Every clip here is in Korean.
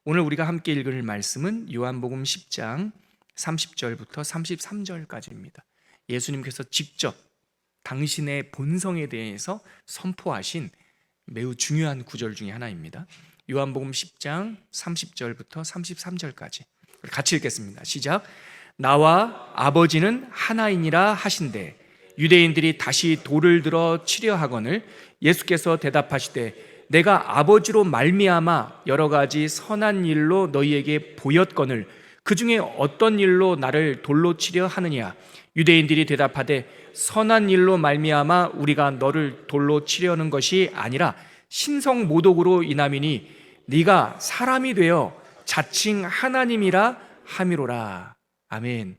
오늘 우리가 함께 읽을 말씀은 요한복음 10장 30절부터 33절까지입니다. 예수님께서 직접 당신의 본성에 대해서 선포하신 매우 중요한 구절 중에 하나입니다. 요한복음 10장 30절부터 33절까지 같이 읽겠습니다. 시작. 나와 아버지는 하나이니라 하신대 유대인들이 다시 돌을 들어 치려 하거늘 예수께서 대답하시되 내가 아버지로 말미암아 여러 가지 선한 일로 너희에게 보였거늘 그 중에 어떤 일로 나를 돌로 치려 하느냐. 유대인들이 대답하되 선한 일로 말미암아 우리가 너를 돌로 치려는 것이 아니라 신성 모독으로 인함이니 네가 사람이 되어 자칭 하나님이라 함이로라. 아멘.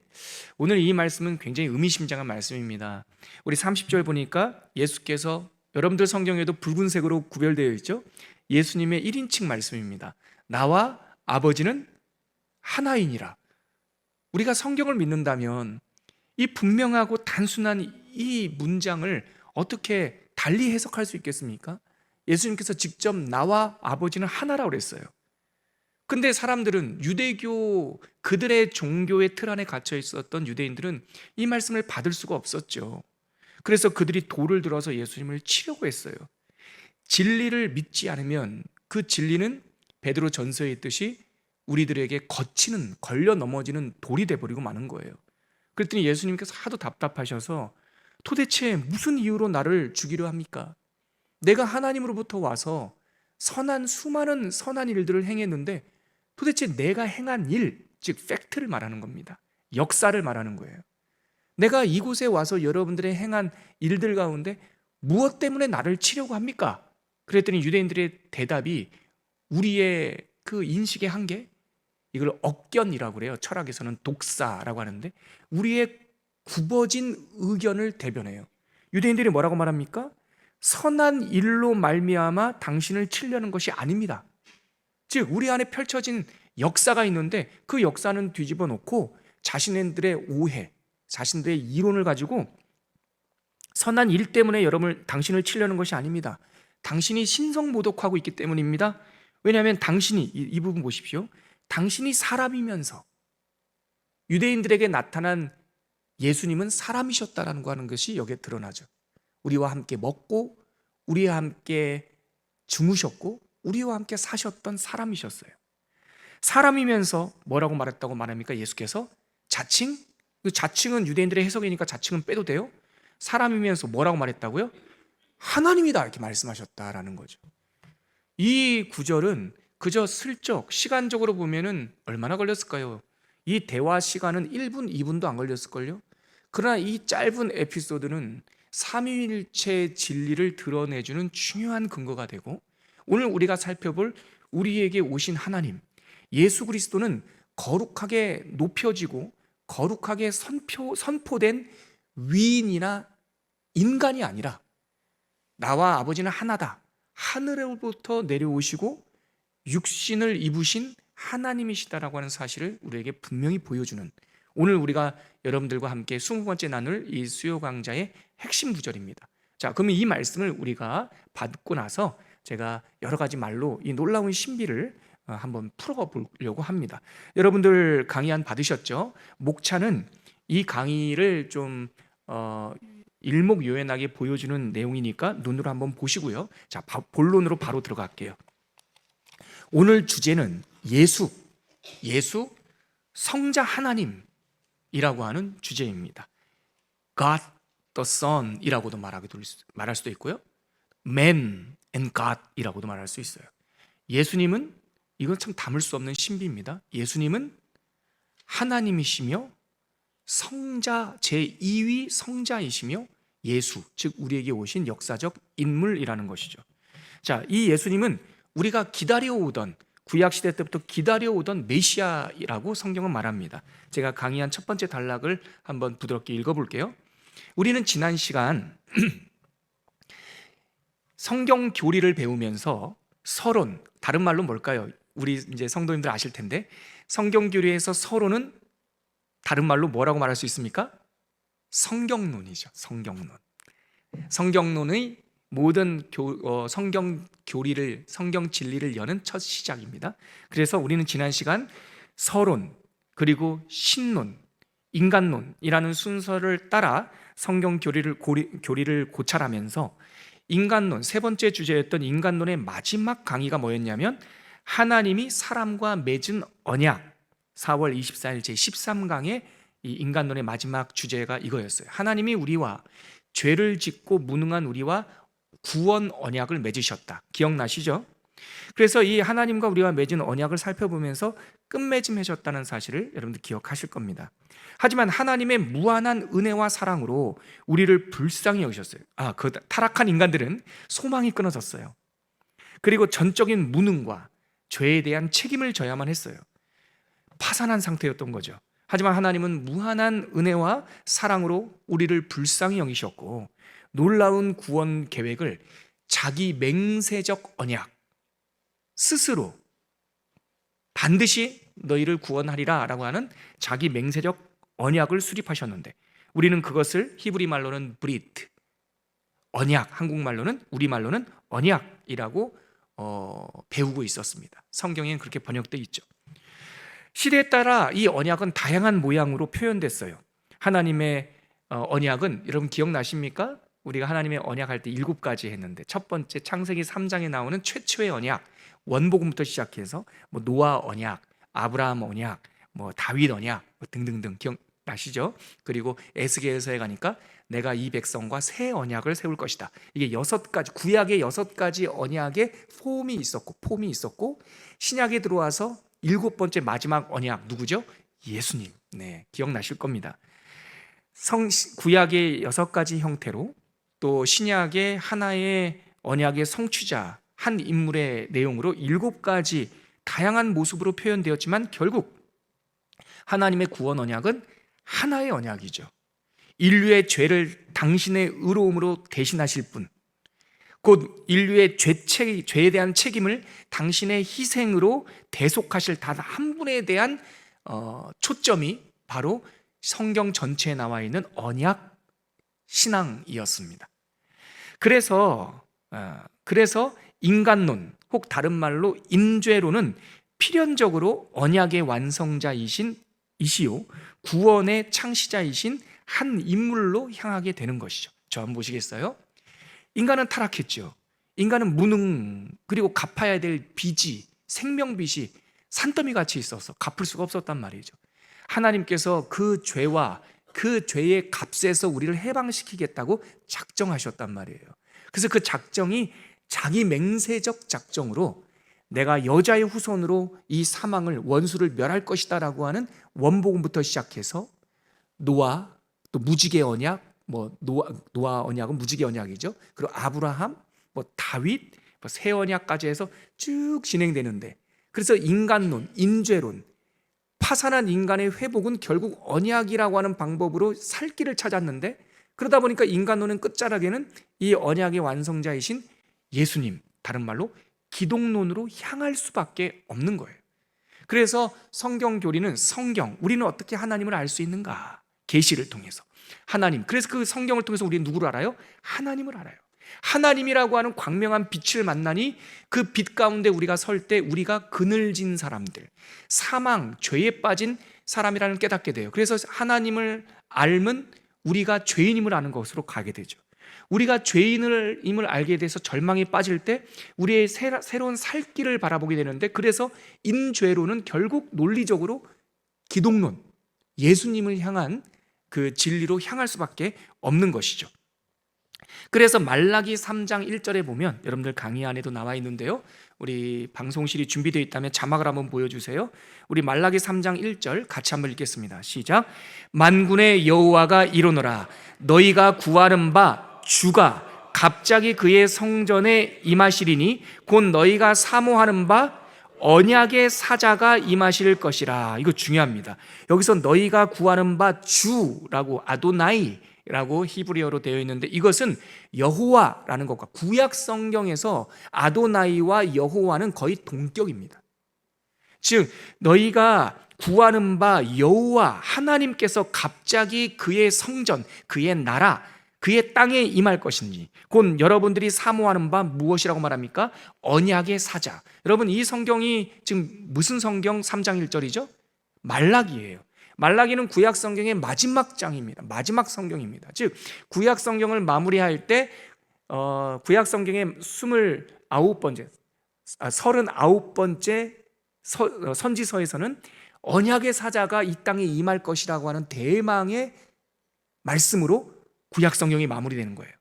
오늘 이 말씀은 굉장히 의미심장한 말씀입니다. 우리 30절 보니까 예수께서, 여러분들 성경에도 붉은색으로 구별되어 있죠? 예수님의 1인칭 말씀입니다. 나와 아버지는 하나이니라. 우리가 성경을 믿는다면 이 분명하고 단순한 이 문장을 어떻게 달리 해석할 수 있겠습니까? 예수님께서 직접 나와 아버지는 하나라고 그랬어요. 근데 사람들은, 유대교, 그들의 종교의 틀 안에 갇혀 있었던 유대인들은 이 말씀을 받을 수가 없었죠. 그래서 그들이 돌을 들어서 예수님을 치려고 했어요. 진리를 믿지 않으면 그 진리는 베드로 전서에 있듯이 우리들에게 거치는, 걸려 넘어지는 돌이 돼버리고 마는 거예요. 그랬더니 예수님께서 하도 답답하셔서 도대체 무슨 이유로 나를 죽이려 합니까? 내가 하나님으로부터 와서 수많은 선한 일들을 행했는데 도대체 내가 행한 일, 즉 팩트를 말하는 겁니다. 역사를 말하는 거예요. 내가 이곳에 와서 여러분들의 행한 일들 가운데 무엇 때문에 나를 치려고 합니까? 그랬더니 유대인들의 대답이, 우리의 그 인식의 한계, 이걸 억견이라고 그래요. 철학에서는 독사라고 하는데, 우리의 굽어진 의견을 대변해요. 유대인들이 뭐라고 말합니까? 선한 일로 말미암아 당신을 치려는 것이 아닙니다. 즉 우리 안에 펼쳐진 역사가 있는데 그 역사는 뒤집어 놓고 자신들의 오해, 자신들의 이론을 가지고 선한 일 때문에 당신을 치려는 것이 아닙니다. 당신이 신성모독하고 있기 때문입니다. 왜냐하면 당신이, 이 부분 보십시오. 당신이 사람이면서 유대인들에게 나타난 예수님은 사람이셨다라는 거 하는 것이 여기에 드러나죠. 우리와 함께 먹고 우리와 함께 주무셨고 우리와 함께 사셨던 사람이셨어요. 사람이면서 뭐라고 말했다고 말합니까? 예수께서 자칭? 자칭은 유대인들의 해석이니까 자칭은 빼도 돼요? 사람이면서 뭐라고 말했다고요? 하나님이다 이렇게 말씀하셨다라는 거죠. 이 구절은 그저 슬쩍 시간적으로 보면은 얼마나 걸렸을까요? 이 대화 시간은 1분, 2분도 안 걸렸을걸요? 그러나 이 짧은 에피소드는 삼위일체의 진리를 드러내주는 중요한 근거가 되고, 오늘 우리가 살펴볼 우리에게 오신 하나님, 예수 그리스도는 거룩하게 높여지고 거룩하게 선포된 위인이나 인간이 아니라 나와 아버지는 하나다, 하늘로부터 내려오시고 육신을 입으신 하나님이시다라고 하는 사실을 우리에게 분명히 보여주는, 오늘 우리가 여러분들과 함께 20번째 나눌 이 수요 강좌의 핵심 구절입니다. 자, 그러면 이 말씀을 우리가 받고 나서 제가 여러 가지 말로 이 놀라운 신비를 한번 풀어보려고 합니다. 여러분들 강의 받으셨죠? 목차는 이 강의를 좀 일목요연하게 보여주는 내용이니까 눈으로 한번 보시고요. 자, 본론으로 바로 들어갈게요. 오늘 주제는 예수, 성자 하나님이라고 하는 주제입니다. God the Son 이라고도 말할 수도 있고요, Man and God 이라고도 말할 수 있어요. 예수님은, 이건 참 담을 수 없는 신비입니다. 예수님은 하나님이시며 성자, 제2위 성자이시며 예수, 즉 우리에게 오신 역사적 인물이라는 것이죠. 자, 이 예수님은 우리가 기다려오던, 구약시대 때부터 기다려오던 메시아라고 성경은 말합니다. 제가 강의한 첫 번째 단락을 한번 부드럽게 읽어볼게요. 우리는 지난 시간 성경 교리를 배우면서 서론, 다른 말로 뭘까요? 우리 이제 성도님들 아실 텐데, 성경 교리에서 서론은 다른 말로 뭐라고 말할 수 있습니까? 성경론이죠. 성경론의 모든 성경 교리를, 성경 진리를 여는 첫 시작입니다. 그래서 우리는 지난 시간 서론, 그리고 신론, 인간론이라는 순서를 따라 성경 교리를 고찰하면서 인간론, 세 번째 주제였던 인간론의 마지막 강의가 뭐였냐면 하나님이 사람과 맺은 언약, 4월 24일 제13강의 이 인간론의 마지막 주제가 이거였어요. 하나님이 우리와 죄를 짓고 무능한 우리와 구원 언약을 맺으셨다. 기억나시죠? 그래서 이 하나님과 우리와 맺은 언약을 살펴보면서 끝맺음하셨다는 사실을 여러분들 기억하실 겁니다. 하지만 하나님의 무한한 은혜와 사랑으로 우리를 불쌍히 여기셨어요. 그 타락한 인간들은 소망이 끊어졌어요. 그리고 전적인 무능과 죄에 대한 책임을 져야만 했어요. 파산한 상태였던 거죠. 하지만 하나님은 무한한 은혜와 사랑으로 우리를 불쌍히 여기셨고 놀라운 구원 계획을 자기 맹세적 언약, 스스로 반드시 너희를 구원하리라 라고 하는 자기 맹세적 언약을 수립하셨는데 우리는 그것을 히브리 말로는 브리트, 언약, 한국말로는, 우리말로는 언약이라고 배우고 있었습니다. 성경에는 그렇게 번역되어 있죠. 시대에 따라 이 언약은 다양한 모양으로 표현됐어요. 하나님의 언약은 여러분 기억나십니까? 우리가 하나님의 언약할 때 7가지 했는데 첫 번째 창세기 3장에 나오는 최초의 언약, 원복음부터 시작해서 노아 언약, 아브라함 언약, 다윗 언약 등등등 기억나시죠? 그리고 에스겔서에 가니까 내가 이 백성과 새 언약을 세울 것이다. 이게 6가지, 구약의 6가지 언약의 폼이 있었고 신약에 들어와서 7번째 마지막 언약 누구죠? 예수님. 네, 기억나실 겁니다. 구약의 6가지 형태로 또 신약의 하나의 언약의 성취자 한 인물의 내용으로 7가지 다양한 모습으로 표현되었지만 결국 하나님의 구원 언약은 하나의 언약이죠. 인류의 죄를 당신의 의로움으로 대신하실 분, 곧 인류의 죄에 대한 책임을 당신의 희생으로 대속하실 단 한 분에 대한 초점이 바로 성경 전체에 나와 있는 언약 신앙이었습니다. 그래서 인간론, 혹 다른 말로 인죄론은 필연적으로 언약의 완성자이시요 구원의 창시자이신 한 인물로 향하게 되는 것이죠. 저 한번 보시겠어요? 인간은 타락했죠. 인간은 무능, 그리고 갚아야 될 빚이, 생명빚이 산더미 같이 있어서 갚을 수가 없었단 말이죠. 하나님께서 그 죄와 그 죄의 값에서 우리를 해방시키겠다고 작정하셨단 말이에요. 그래서 그 작정이 자기 맹세적 작정으로 내가 여자의 후손으로 이 사망을, 원수를 멸할 것이다 라고 하는 원복음부터 시작해서 노아, 또 무지개 언약, 노아 언약은 무지개 언약이죠. 그리고 아브라함, 다윗, 새 언약까지 해서 쭉 진행되는데, 그래서 인간론, 인죄론, 파산한 인간의 회복은 결국 언약이라고 하는 방법으로 살 길을 찾았는데, 그러다 보니까 인간론은 끝자락에는 이 언약의 완성자이신 예수님, 다른 말로 기독론으로 향할 수밖에 없는 거예요. 그래서 성경 교리는 우리는 어떻게 하나님을 알 수 있는가? 계시를 통해서 하나님, 그래서 그 성경을 통해서 우리는 누구를 알아요? 하나님을 알아요. 하나님이라고 하는 광명한 빛을 만나니 그 빛 가운데 우리가 설 때 우리가 그늘진 사람들, 사망, 죄에 빠진 사람이라는 깨닫게 돼요. 그래서 하나님을 알면 우리가 죄인임을 아는 것으로 가게 되죠. 우리가 죄인임을 알게 돼서 절망에 빠질 때 우리의 새로운 살 길을 바라보게 되는데, 그래서 인죄론은 결국 논리적으로 기독론, 예수님을 향한 그 진리로 향할 수밖에 없는 것이죠. 그래서 말라기 3장 1절에 보면, 여러분들 강의 안에도 나와 있는데요, 우리 방송실이 준비되어 있다면 자막을 한번 보여주세요. 우리 말라기 3장 1절 같이 한번 읽겠습니다. 시작. 만군의 여호와가 이르노라, 너희가 구하는 바 주가 갑자기 그의 성전에 임하시리니 곧 너희가 사모하는 바 언약의 사자가 임하실 것이라. 이거 중요합니다. 여기서 너희가 구하는 바 주라고, 아도나이라고 히브리어로 되어 있는데, 이것은 여호와라는 것과, 구약 성경에서 아도나이와 여호와는 거의 동격입니다. 즉 너희가 구하는 바 여호와 하나님께서 갑자기 그의 성전, 그의 나라, 그의 땅에 임할 것인지, 곧 여러분들이 사모하는 바 무엇이라고 말합니까? 언약의 사자. 여러분, 이 성경이 지금 무슨 성경? 3장 1절이죠? 말라기예요. 말라기는 구약 성경의 마지막 장입니다. 마지막 성경입니다. 즉 구약 성경을 마무리할 때 구약 성경의 39번째 선지서에서는 언약의 사자가 이 땅에 임할 것이라고 하는 대망의 말씀으로 구약 성경이 마무리되는 거예요.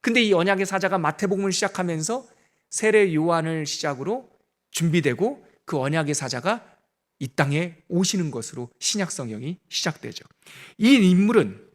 근데 이 언약의 사자가 마태복음을 시작하면서 세례 요한을 시작으로 준비되고 그 언약의 사자가 이 땅에 오시는 것으로 신약 성경이 시작되죠. 이 인물은,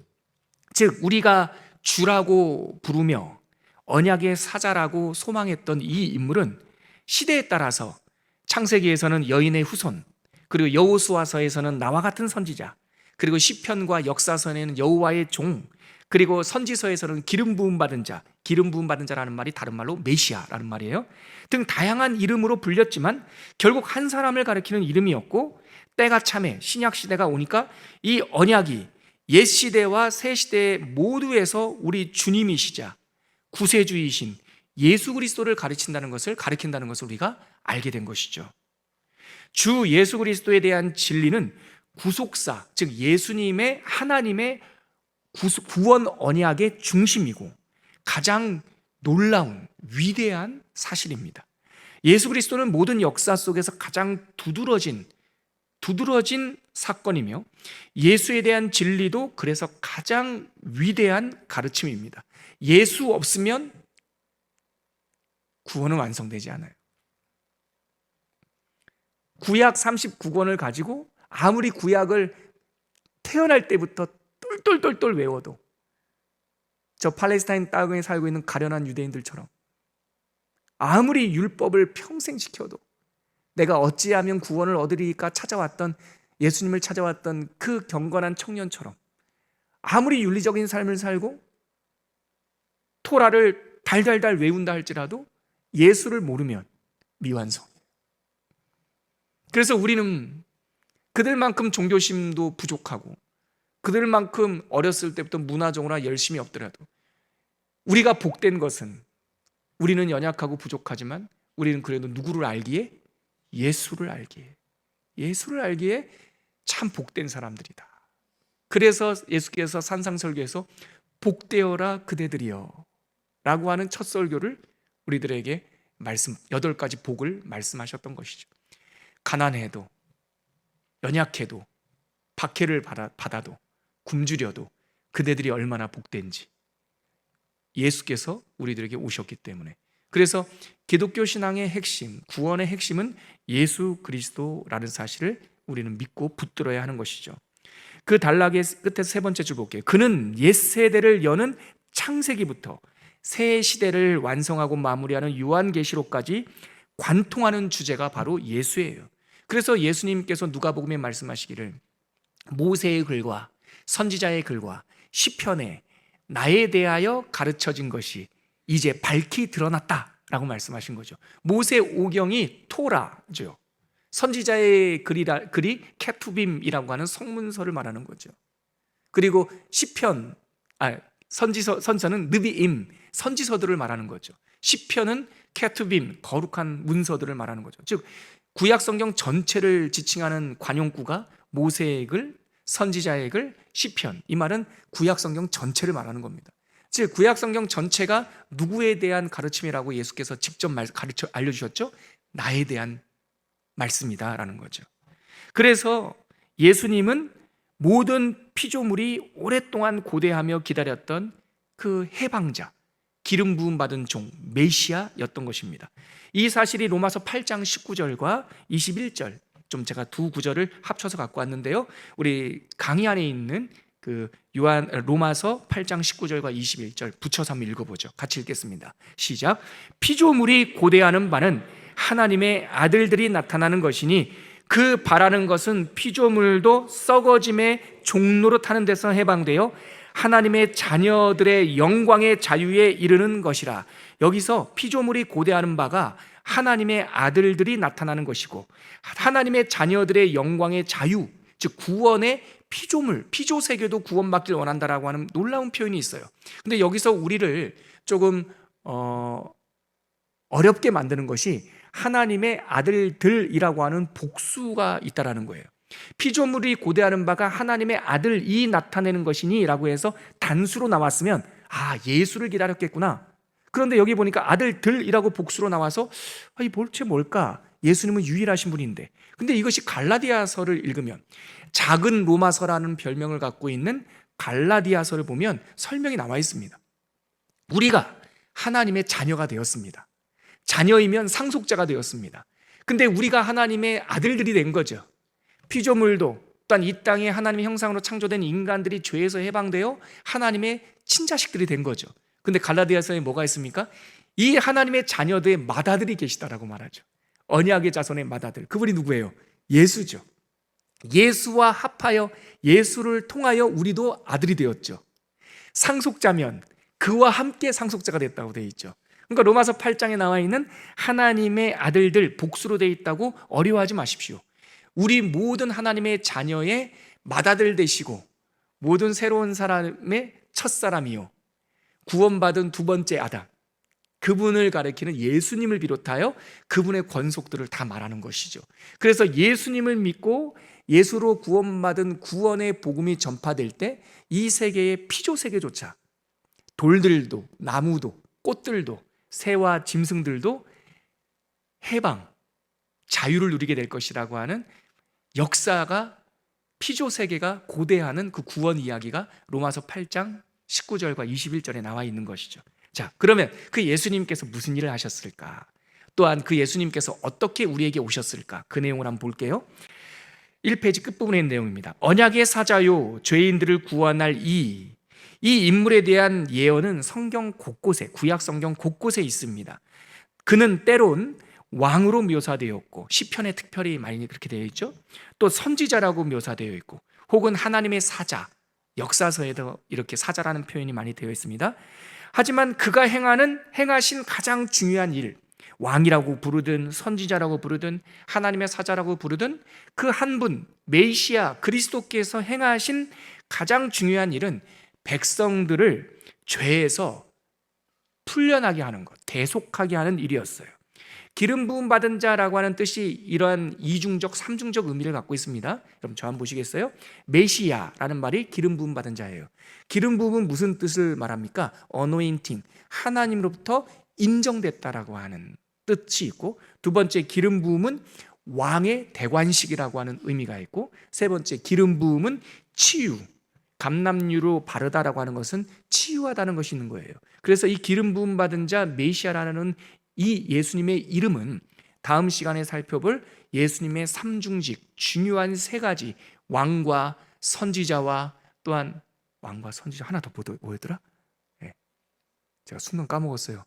즉 우리가 주라고 부르며 언약의 사자라고 소망했던 이 인물은 시대에 따라서 창세기에서는 여인의 후손, 그리고 여호수아서에서는 나와 같은 선지자, 그리고 시편과 역사서에는 여호와의 종, 그리고 선지서에서는 기름 부음 받은 자, 기름 부음 받은 자라는 말이 다른 말로 메시아라는 말이에요. 등 다양한 이름으로 불렸지만 결국 한 사람을 가리키는 이름이었고, 때가 참에 신약 시대가 오니까 이 언약이 옛 시대와 새 시대 모두에서 우리 주님이시자 구세주이신 예수 그리스도를 가르친다는 것을 우리가 알게 된 것이죠. 주 예수 그리스도에 대한 진리는 구속사, 즉 예수님의 하나님의 구원 언약의 중심이고 가장 놀라운 위대한 사실입니다. 예수 그리스도는 모든 역사 속에서 가장 두드러진 사건이며 예수에 대한 진리도 그래서 가장 위대한 가르침입니다. 예수 없으면 구원은 완성되지 않아요. 구약 39권을 가지고 아무리 구약을 태어날 때부터 똘똘똘똘 외워도 저 팔레스타인 땅에 살고 있는 가련한 유대인들처럼 아무리 율법을 평생 지켜도 내가 어찌하면 구원을 얻으리까 찾아왔던 예수님을 찾아왔던 그 경건한 청년처럼 아무리 윤리적인 삶을 살고 토라를 달달달 외운다 할지라도 예수를 모르면 미완성이에요. 그래서 우리는 그들만큼 종교심도 부족하고 그들만큼 어렸을 때부터 문화적으로 열심히 없더라도 우리가 복된 것은 우리는 연약하고 부족하지만 우리는 그래도 누구를 알기에? 예수를 알기에 참 복된 사람들이다. 그래서 예수께서 산상설교에서 복되어라 그대들이여 라고 하는 첫 설교를 우리들에게 8가지 복을 말씀하셨던 것이죠. 가난해도 연약해도 박해를 받아도 굶주려도 그대들이 얼마나 복된지 예수께서 우리들에게 오셨기 때문에. 그래서 기독교 신앙의 핵심, 구원의 핵심은 예수 그리스도라는 사실을 우리는 믿고 붙들어야 하는 것이죠. 그 단락의 끝에 세 번째 줄 볼게요. 그는 옛세대를 여는 창세기부터 새 시대를 완성하고 마무리하는 요한계시록까지 관통하는 주제가 바로 예수예요. 그래서 예수님께서 누가복음에 말씀하시기를 모세의 글과 선지자의 글과 시편에 나에 대하여 가르쳐진 것이 이제 밝히 드러났다라고 말씀하신 거죠. 모세 오경이 토라죠. 선지자의 글이 케투빔이라고 하는 성문서를 말하는 거죠. 그리고 선지서는 느비임, 선지서들을 말하는 거죠. 시편은 케투빔, 거룩한 문서들을 말하는 거죠. 즉 구약 성경 전체를 지칭하는 관용구가 모세의 글, 선지자의 글, 시편. 이 말은 구약 성경 전체를 말하는 겁니다. 즉 구약 성경 전체가 누구에 대한 가르침이라고 예수께서 직접 알려주셨죠? 나에 대한 말씀이다라는 거죠. 그래서 예수님은 모든 피조물이 오랫동안 고대하며 기다렸던 그 해방자, 기름 부음 받은 종, 메시아였던 것입니다. 이 사실이 로마서 8장 19절과 21절, 좀 제가 두 구절을 합쳐서 갖고 왔는데요. 우리 강의 안에 있는 그 로마서 8장 19절과 21절 붙여서 한번 읽어보죠. 같이 읽겠습니다. 시작. 피조물이 고대하는 바는 하나님의 아들들이 나타나는 것이니 그 바라는 것은 피조물도 썩어짐의 종로로 타는 데서 해방되어 하나님의 자녀들의 영광의 자유에 이르는 것이라. 여기서 피조물이 고대하는 바가 하나님의 아들들이 나타나는 것이고 하나님의 자녀들의 영광의 자유, 즉 구원의 피조 세계도 구원받길 원한다라고 하는 놀라운 표현이 있어요. 근데 여기서 우리를 조금 어렵게 만드는 것이 하나님의 아들들이라고 하는 복수가 있다라는 거예요. 피조물이 고대하는 바가 하나님의 아들이 나타내는 것이니 라고 해서 단수로 나왔으면 예수를 기다렸겠구나. 그런데 여기 보니까 아들들이라고 복수로 나와서 이 볼체 뭘까? 예수님은 유일하신 분인데. 근데 이것이 갈라디아서를 읽으면, 작은 로마서라는 별명을 갖고 있는 갈라디아서를 보면 설명이 나와 있습니다. 우리가 하나님의 자녀가 되었습니다. 자녀이면 상속자가 되었습니다. 근데 우리가 하나님의 아들들이 된 거죠. 피조물도 또한 이 땅에 하나님의 형상으로 창조된 인간들이 죄에서 해방되어 하나님의 친자식들이 된 거죠. 근데 갈라디아서에 뭐가 있습니까? 이 하나님의 자녀들의 맏아들이 계시다라고 말하죠. 언약의 자손의 맏아들, 그분이 누구예요? 예수죠. 예수와 합하여, 예수를 통하여 우리도 아들이 되었죠. 상속자면 그와 함께 상속자가 됐다고 되어 있죠. 그러니까 로마서 8장에 나와 있는 하나님의 아들들, 복수로 되어 있다고 어려워하지 마십시오. 우리 모든 하나님의 자녀의 맏아들 되시고 모든 새로운 사람의 첫사람이요, 구원받은 두 번째 아담, 그분을 가리키는 예수님을 비롯하여 그분의 권속들을 다 말하는 것이죠. 그래서 예수님을 믿고 예수로 구원받은 구원의 복음이 전파될 때 이 세계의 피조 세계조차, 돌들도 나무도 꽃들도 새와 짐승들도 해방, 자유를 누리게 될 것이라고 하는 역사가, 피조 세계가 고대하는 그 구원 이야기가 로마서 8장 19절과 21절에 나와 있는 것이죠. 자, 그러면 그 예수님께서 무슨 일을 하셨을까? 또한 그 예수님께서 어떻게 우리에게 오셨을까? 그 내용을 한번 볼게요. 1페이지 끝부분의 내용입니다. 언약의 사자요, 죄인들을 구원할 이 인물에 대한 예언은 성경 곳곳에, 구약 성경 곳곳에 있습니다. 그는 때론 왕으로 묘사되었고, 시편에 특별히 많이 그렇게 되어 있죠. 또 선지자라고 묘사되어 있고, 혹은 하나님의 사자, 역사서에도 이렇게 사자라는 표현이 많이 되어 있습니다. 하지만 그가 행하신 가장 중요한 일, 왕이라고 부르든 선지자라고 부르든 하나님의 사자라고 부르든 그 한 분, 메시아 그리스도께서 행하신 가장 중요한 일은 백성들을 죄에서 풀려나게 하는 것, 대속하게 하는 일이었어요. 기름 부음 받은 자라고 하는 뜻이 이러한 이중적, 삼중적 의미를 갖고 있습니다. 그럼 저 한번 보시겠어요? 메시아라는 말이 기름 부음 받은 자예요. 기름 부음은 무슨 뜻을 말합니까? anointing, 하나님으로부터 인정됐다라고 하는 뜻이 있고, 두 번째 기름 부음은 왕의 대관식이라고 하는 의미가 있고, 세 번째 기름 부음은 치유, 감람유로 바르다라고 하는 것은 치유하다는 것이 있는 거예요. 그래서 이 기름 부음 받은 자 메시아라는 이 예수님의 이름은 다음 시간에 살펴볼 예수님의 삼중직, 중요한 세 가지, 왕과 선지자와, 또한 왕과 선지자, 하나 더 뭐였더라? 네. 제가 순간 까먹었어요.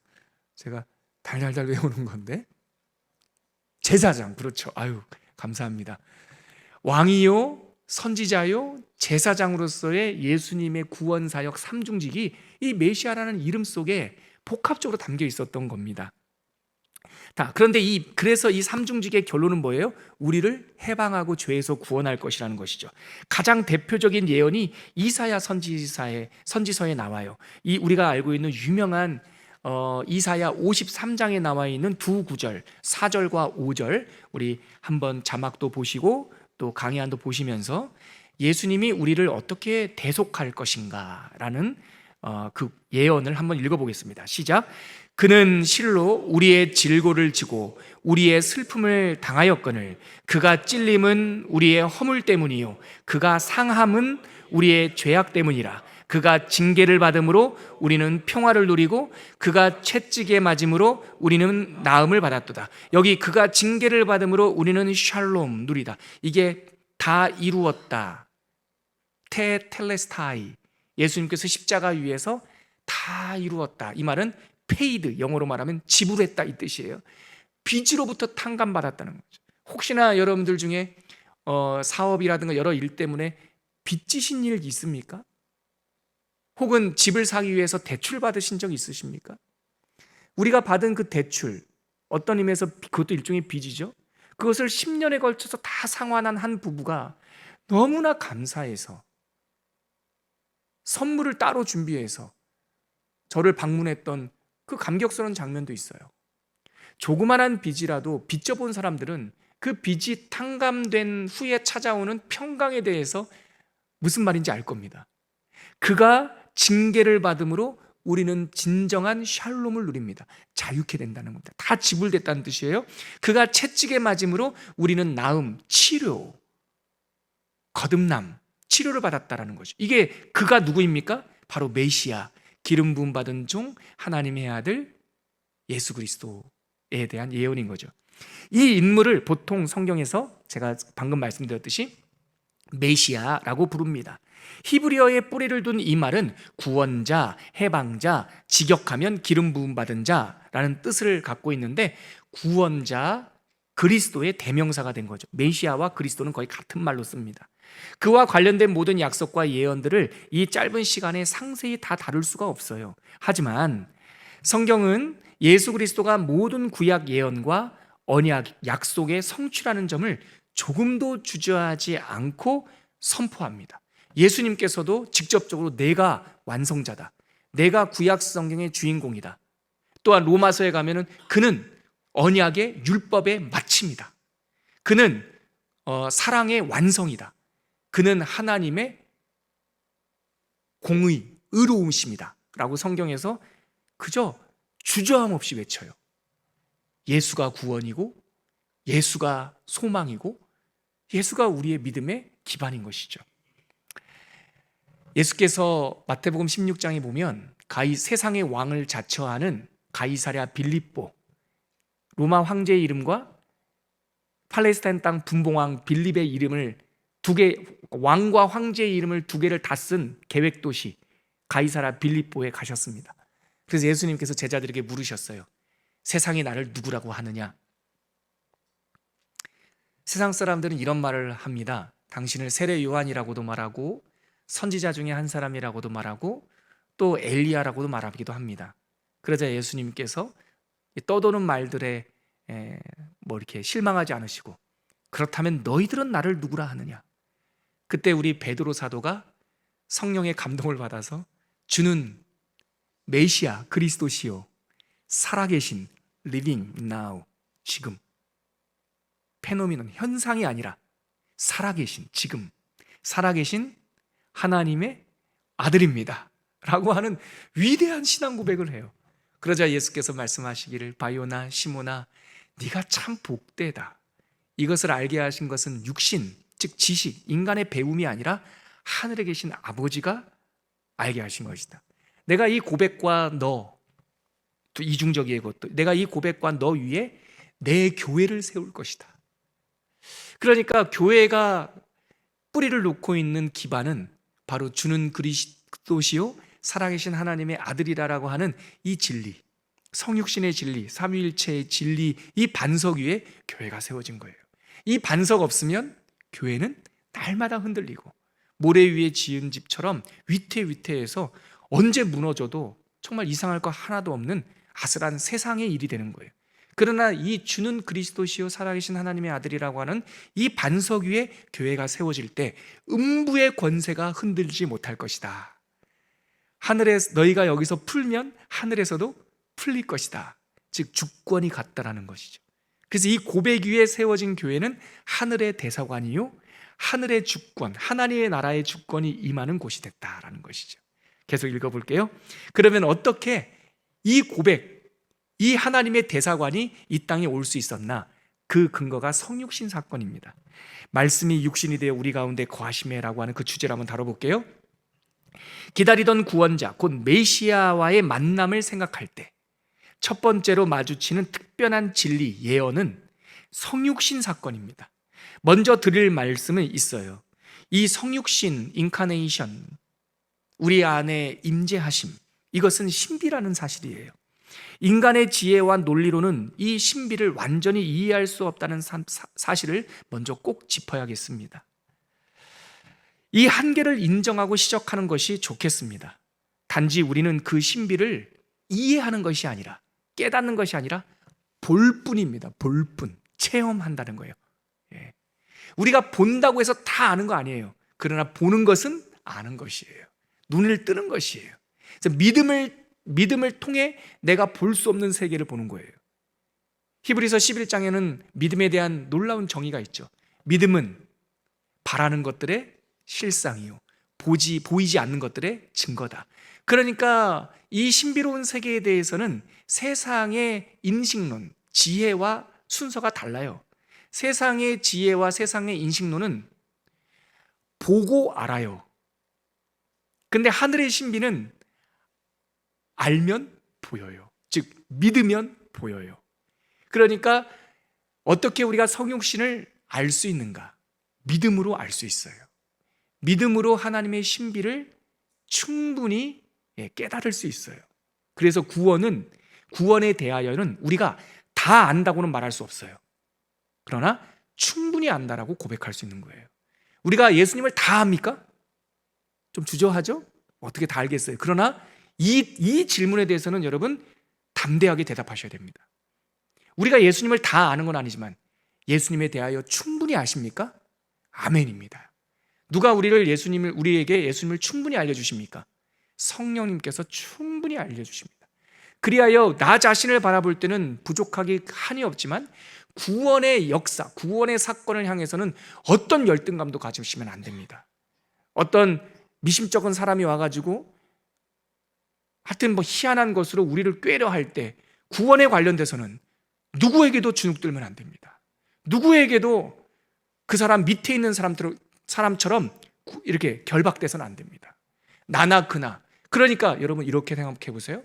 제가 달달달 외우는 건데, 제사장, 그렇죠. 아유, 감사합니다. 왕이요, 선지자요, 제사장으로서의 예수님의 구원사역 삼중직이 이 메시아라는 이름 속에 복합적으로 담겨 있었던 겁니다. 그런데 그래서 이 삼중직의 결론은 뭐예요? 우리를 해방하고 죄에서 구원할 것이라는 것이죠. 가장 대표적인 예언이 이사야 선지서에 나와요. 우리가 알고 있는 유명한 이사야 53장에 나와 있는 두 구절, 4절과 5절, 우리 한번 자막도 보시고 또 강의안도 보시면서 예수님이 우리를 어떻게 대속할 것인가라는 그 예언을 한번 읽어보겠습니다. 시작. 그는 실로 우리의 질고를 지고 우리의 슬픔을 당하였거늘 그가 찔림은 우리의 허물 때문이요 그가 상함은 우리의 죄악 때문이라. 그가 징계를 받음으로 우리는 평화를 누리고 그가 채찍에 맞음으로 우리는 나음을 받았도다. 여기 그가 징계를 받음으로 우리는 샬롬 누리다, 이게 다 이루었다, 테텔레스타이, 예수님께서 십자가 위에서 다 이루었다, 이 말은 페이드, 영어로 말하면 지불했다 이 뜻이에요. 빚으로부터 탕감받았다는 거죠. 혹시나 여러분들 중에 사업이라든가 여러 일 때문에 빚지신 일 있습니까? 혹은 집을 사기 위해서 대출 받으신 적 있으십니까? 우리가 받은 그 대출, 어떤 의미에서 그것도 일종의 빚이죠. 그것을 10년에 걸쳐서 다 상환한 한 부부가 너무나 감사해서 선물을 따로 준비해서 저를 방문했던 그 감격스러운 장면도 있어요. 조그만한 빚이라도 빚져본 사람들은 그 빚이 탕감된 후에 찾아오는 평강에 대해서 무슨 말인지 알 겁니다. 그가 징계를 받음으로 우리는 진정한 샬롬을 누립니다. 자유케 된다는 겁니다. 다 지불됐다는 뜻이에요. 그가 채찍에 맞음으로 우리는 나음, 치료, 거듭남, 치료를 받았다라는 거죠. 이게 그가 누구입니까? 바로 메시아, 기름 부음 받은 종, 하나님의 아들 예수 그리스도에 대한 예언인 거죠. 이 인물을 보통 성경에서 제가 방금 말씀드렸듯이 메시아라고 부릅니다. 히브리어에 뿌리를 둔 이 말은 구원자, 해방자, 직역하면 기름 부음 받은 자라는 뜻을 갖고 있는데, 구원자, 그리스도의 대명사가 된 거죠. 메시아와 그리스도는 거의 같은 말로 씁니다. 그와 관련된 모든 약속과 예언들을 이 짧은 시간에 상세히 다 다룰 수가 없어요. 하지만 성경은 예수 그리스도가 모든 구약 예언과 언약, 약속의 성취라는 점을 조금도 주저하지 않고 선포합니다. 예수님께서도 직접적으로 내가 완성자다, 내가 구약 성경의 주인공이다. 또한 로마서에 가면은 그는 언약의 율법의 마침이다, 그는 사랑의 완성이다, 그는 하나님의 공의, 의로우심이다 라고 성경에서 그저 주저함 없이 외쳐요. 예수가 구원이고, 예수가 소망이고, 예수가 우리의 믿음의 기반인 것이죠. 예수께서 마태복음 16장에 보면 세상의 왕을 자처하는 가이사랴 빌립보, 로마 황제의 이름과 팔레스타인 땅 분봉왕 빌립의 이름을 왕과 황제의 이름을 두 개를 다 쓴 계획도시 가이사랴 빌립보에 가셨습니다. 그래서 예수님께서 제자들에게 물으셨어요. 세상이 나를 누구라고 하느냐? 세상 사람들은 이런 말을 합니다. 당신을 세례 요한이라고도 말하고, 선지자 중에 한 사람이라고도 말하고, 또 엘리야라고도 말하기도 합니다. 그러자 예수님께서 떠도는 말들에 이렇게 실망하지 않으시고, 그렇다면 너희들은 나를 누구라 하느냐? 그때 우리 베드로 사도가 성령의 감동을 받아서 주는 메시아 그리스도시요, 살아계신 living now, 지금, 페노미논, 현상이 아니라 살아계신, 지금 살아계신 하나님의 아들입니다 라고 하는 위대한 신앙 고백을 해요. 그러자 예수께서 말씀하시기를, 바요나 시모나, 네가 참 복되다. 이것을 알게 하신 것은 육신, 즉 지식, 인간의 배움이 아니라 하늘에 계신 아버지가 알게 하신 것이다. 내가 이 고백과 너, 또 이중적이의 것도, 내가 이 고백과 너 위에 내 교회를 세울 것이다. 그러니까 교회가 뿌리를 놓고 있는 기반은 바로 주는 그리스도시요 살아계신 하나님의 아들이라고 하는 이 진리, 성육신의 진리, 삼위일체의 진리, 이 반석 위에 교회가 세워진 거예요. 이 반석 없으면 교회는 날마다 흔들리고 모래 위에 지은 집처럼 위태위태해서 언제 무너져도 정말 이상할 거 하나도 없는 아슬한 세상의 일이 되는 거예요. 그러나 이 주는 그리스도시요 살아계신 하나님의 아들이라고 하는 이 반석 위에 교회가 세워질 때 음부의 권세가 흔들지 못할 것이다. 하늘에 너희가 여기서 풀면 하늘에서도 풀릴 것이다. 즉 주권이 같다라는 것이죠. 그래서 이 고백 위에 세워진 교회는 하늘의 대사관이요, 하늘의 주권, 하나님의 나라의 주권이 임하는 곳이 됐다라는 것이죠. 계속 읽어볼게요. 그러면 어떻게 이 고백, 이 하나님의 대사관이 이 땅에 올 수 있었나? 그 근거가 성육신 사건입니다. 말씀이 육신이 되어 우리 가운데 거하시매라고 하는 그 주제를 한번 다뤄볼게요. 기다리던 구원자, 곧 메시아와의 만남을 생각할 때 첫 번째로 마주치는 특별한 진리, 예언은 성육신 사건입니다. 먼저 드릴 말씀은 있어요. 이 성육신, 인카네이션, 우리 안에 임재하심, 이것은 신비라는 사실이에요. 인간의 지혜와 논리로는 이 신비를 완전히 이해할 수 없다는 사실을 먼저 꼭 짚어야겠습니다. 이 한계를 인정하고 시작하는 것이 좋겠습니다. 단지 우리는 그 신비를 이해하는 것이 아니라, 깨닫는 것이 아니라 볼 뿐입니다. 볼 뿐, 체험한다는 거예요. 우리가 본다고 해서 다 아는 거 아니에요. 그러나 보는 것은 아는 것이에요. 눈을 뜨는 것이에요. 그래서 믿음을 통해 내가 볼 수 없는 세계를 보는 거예요. 히브리서 11장에는 믿음에 대한 놀라운 정의가 있죠. 믿음은 바라는 것들의 실상이요, 보이지 않는 것들의 증거다. 그러니까 이 신비로운 세계에 대해서는 세상의 인식론, 지혜와 순서가 달라요. 세상의 지혜와 세상의 인식론은 보고 알아요. 근데 하늘의 신비는 알면 보여요. 즉 믿으면 보여요. 그러니까 어떻게 우리가 성육신을 알 수 있는가? 믿음으로 알 수 있어요. 믿음으로 하나님의 신비를 충분히 깨달을 수 있어요. 그래서 구원에 대하여는 우리가 다 안다고는 말할 수 없어요. 그러나 충분히 안다라고 고백할 수 있는 거예요. 우리가 예수님을 다 압니까? 좀 주저하죠? 어떻게 다 알겠어요? 그러나 이 질문에 대해서는 여러분 담대하게 대답하셔야 됩니다. 우리가 예수님을 다 아는 건 아니지만 예수님에 대하여 충분히 아십니까? 아멘입니다. 누가 우리에게 예수님을 충분히 알려주십니까? 성령님께서 충분히 알려주십니다. 그리하여 나 자신을 바라볼 때는 부족하기 한이 없지만 구원의 역사, 구원의 사건을 향해서는 어떤 열등감도 가지시면 안 됩니다. 어떤 미심쩍은 사람이 와가지고 하여튼 희한한 것으로 우리를 꾀려 할 때 구원에 관련돼서는 누구에게도 주눅들면 안 됩니다. 누구에게도 그 사람 밑에 있는 사람처럼 이렇게 결박돼서는 안 됩니다. 나나 그나. 그러니까 여러분 이렇게 생각해 보세요.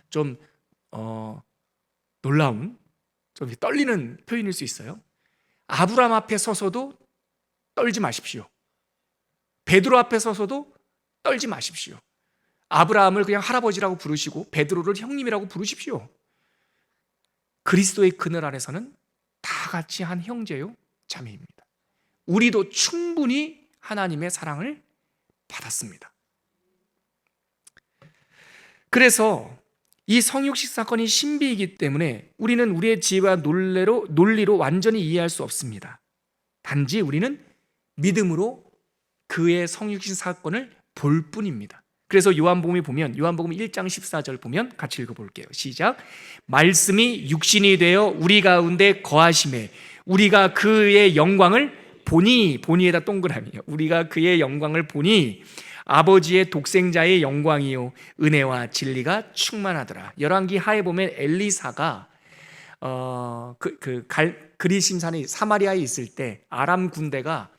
좀 놀라운, 좀 떨리는 표현일 수 있어요. 아브라함 앞에 서서도 떨지 마십시오. 베드로 앞에 서서도 떨지 마십시오. 아브라함을 그냥 할아버지라고 부르시고 베드로를 형님이라고 부르십시오. 그리스도의 그늘 아래서는 다 같이 한 형제요 자매입니다. 우리도 충분히 하나님의 사랑을 받았습니다. 그래서 이 성육식 사건이 신비이기 때문에 우리는 우리의 지혜와 논리로 완전히 이해할 수 없습니다. 단지 우리는 믿음으로 그의 성육식 사건을 볼 뿐입니다. 그래서 요한복음에 보면 요한복음 1장 14절 보면 같이 읽어볼게요. 시작. 말씀이 육신이 되어 우리 가운데 거하심에 우리가 그의 영광을 보니에다 동그라미요. 우리가 그의 영광을 보니 아버지의 독생자의 영광이요 은혜와 진리가 충만하더라. 열왕기 하에 보면 엘리사가 그리심산의 사마리아에 있을 때 아람 군대가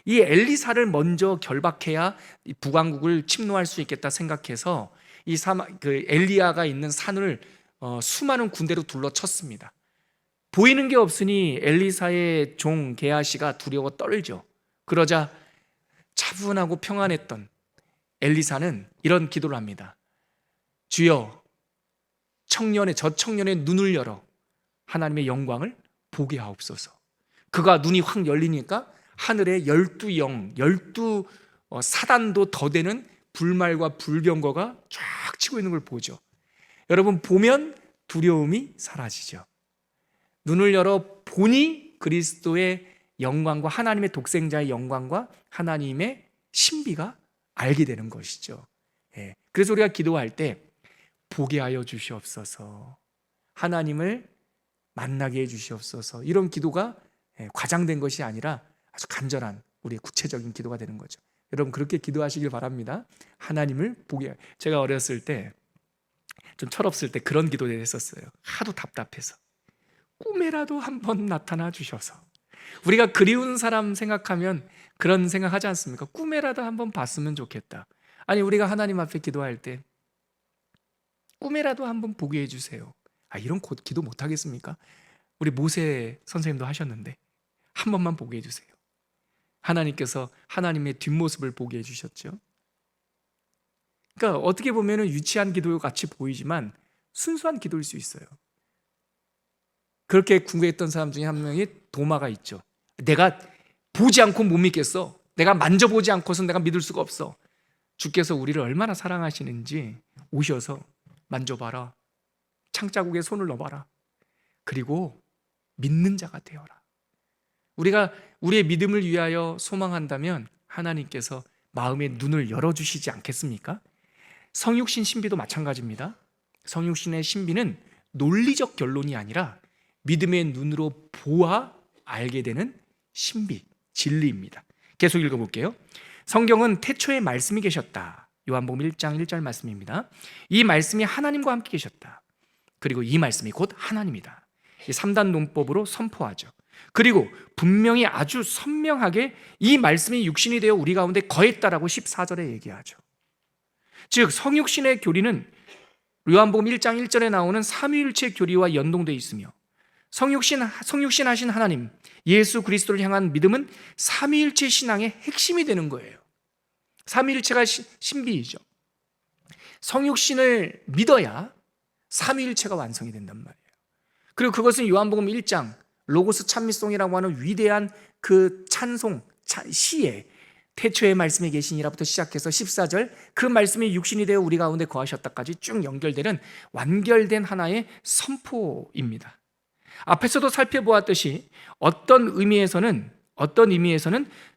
이 엘리사를 먼저 결박해야 북왕국을 침노할 수 있겠다 생각해서 엘리야가 있는 산을 수많은 군대로 둘러쳤습니다. 보이는 게 없으니 엘리사의 종 게하시가 두려워 떨죠. 그러자 차분하고 평안했던 엘리사는 이런 기도를 합니다. 주여, 저 청년의 눈을 열어 하나님의 영광을 보게 하옵소서. 그가 눈이 확 열리니까 하늘에 12 사단도 더 되는 불말과 불병거가 쫙 치고 있는 걸 보죠. 여러분, 보면 두려움이 사라지죠. 눈을 열어 보니 그리스도의 영광과 하나님의 독생자의 영광과 하나님의 신비가 알게 되는 것이죠. 그래서 우리가 기도할 때 보게 하여 주시옵소서, 하나님을 만나게 해 주시옵소서, 이런 기도가 과장된 것이 아니라 아주 간절한 우리의 구체적인 기도가 되는 거죠. 여러분 그렇게 기도하시길 바랍니다. 하나님을 보게. 제가 어렸을 때 좀 철없을 때 그런 기도를 했었어요. 하도 답답해서 꿈에라도 한번 나타나 주셔서. 우리가 그리운 사람 생각하면 그런 생각하지 않습니까? 꿈에라도 한번 봤으면 좋겠다. 아니, 우리가 하나님 앞에 기도할 때 꿈에라도 한번 보게 해주세요. 이런 기도 못 하겠습니까? 우리 모세 선생님도 하셨는데 한 번만 보게 해주세요. 하나님께서 하나님의 뒷모습을 보게 해주셨죠. 그러니까 어떻게 보면 유치한 기도 같이 보이지만 순수한 기도일 수 있어요. 그렇게 궁금했던 사람 중에 한 명이 도마가 있죠. 내가 보지 않고 못 믿겠어. 내가 만져보지 않고서 내가 믿을 수가 없어. 주께서 우리를 얼마나 사랑하시는지 오셔서 만져봐라. 창자국에 손을 넣어봐라. 그리고 믿는 자가 되어라. 우리가 우리의 믿음을 위하여 소망한다면 하나님께서 마음의 눈을 열어주시지 않겠습니까? 성육신 신비도 마찬가지입니다. 성육신의 신비는 논리적 결론이 아니라 믿음의 눈으로 보아 알게 되는 신비, 진리입니다. 계속 읽어볼게요. 성경은 태초에 말씀이 계셨다. 요한복음 1장 1절 말씀입니다. 이 말씀이 하나님과 함께 계셨다. 그리고 이 말씀이 곧 하나님이다. 이 3단 논법으로 선포하죠. 그리고 분명히 아주 선명하게 이 말씀이 육신이 되어 우리 가운데 거했다라고 14절에 얘기하죠. 즉 성육신의 교리는 요한복음 1장 1절에 나오는 삼위일체 교리와 연동되어 있으며 성육신 하신 하나님 예수 그리스도를 향한 믿음은 삼위일체 신앙의 핵심이 되는 거예요. 삼위일체가 신비이죠. 성육신을 믿어야 삼위일체가 완성이 된단 말이에요. 그리고 그것은 요한복음 1장 로고스 찬미송이라고 하는 위대한 그 찬송 시에 태초의 말씀에 계시니라부터 시작해서 14절 그 말씀이 육신이 되어 우리 가운데 거하셨다까지 쭉 연결되는 완결된 하나의 선포입니다. 앞에서도 살펴보았듯이 어떤 의미에서는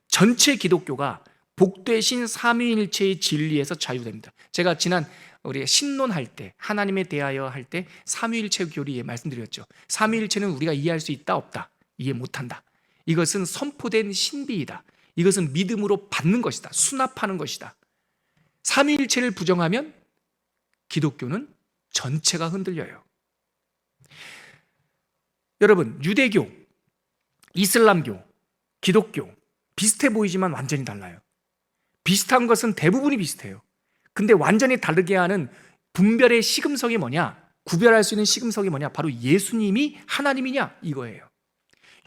전체 기독교가 복되신 삼위일체의 진리에서 자유됩니다. 제가 지난 우리 신론할 때 하나님에 대하여 할 때 삼위일체 교리에 말씀드렸죠. 삼위일체는 우리가 이해할 수 있다 없다, 이해 못한다. 이것은 선포된 신비이다. 이것은 믿음으로 받는 것이다. 수납하는 것이다. 삼위일체를 부정하면 기독교는 전체가 흔들려요. 여러분, 유대교, 이슬람교, 기독교 비슷해 보이지만 완전히 달라요. 비슷한 것은 대부분이 비슷해요. 근데 완전히 다르게 하는 분별의 시금석이 뭐냐? 구별할 수 있는 시금석이 뭐냐? 바로 예수님이 하나님이냐? 이거예요.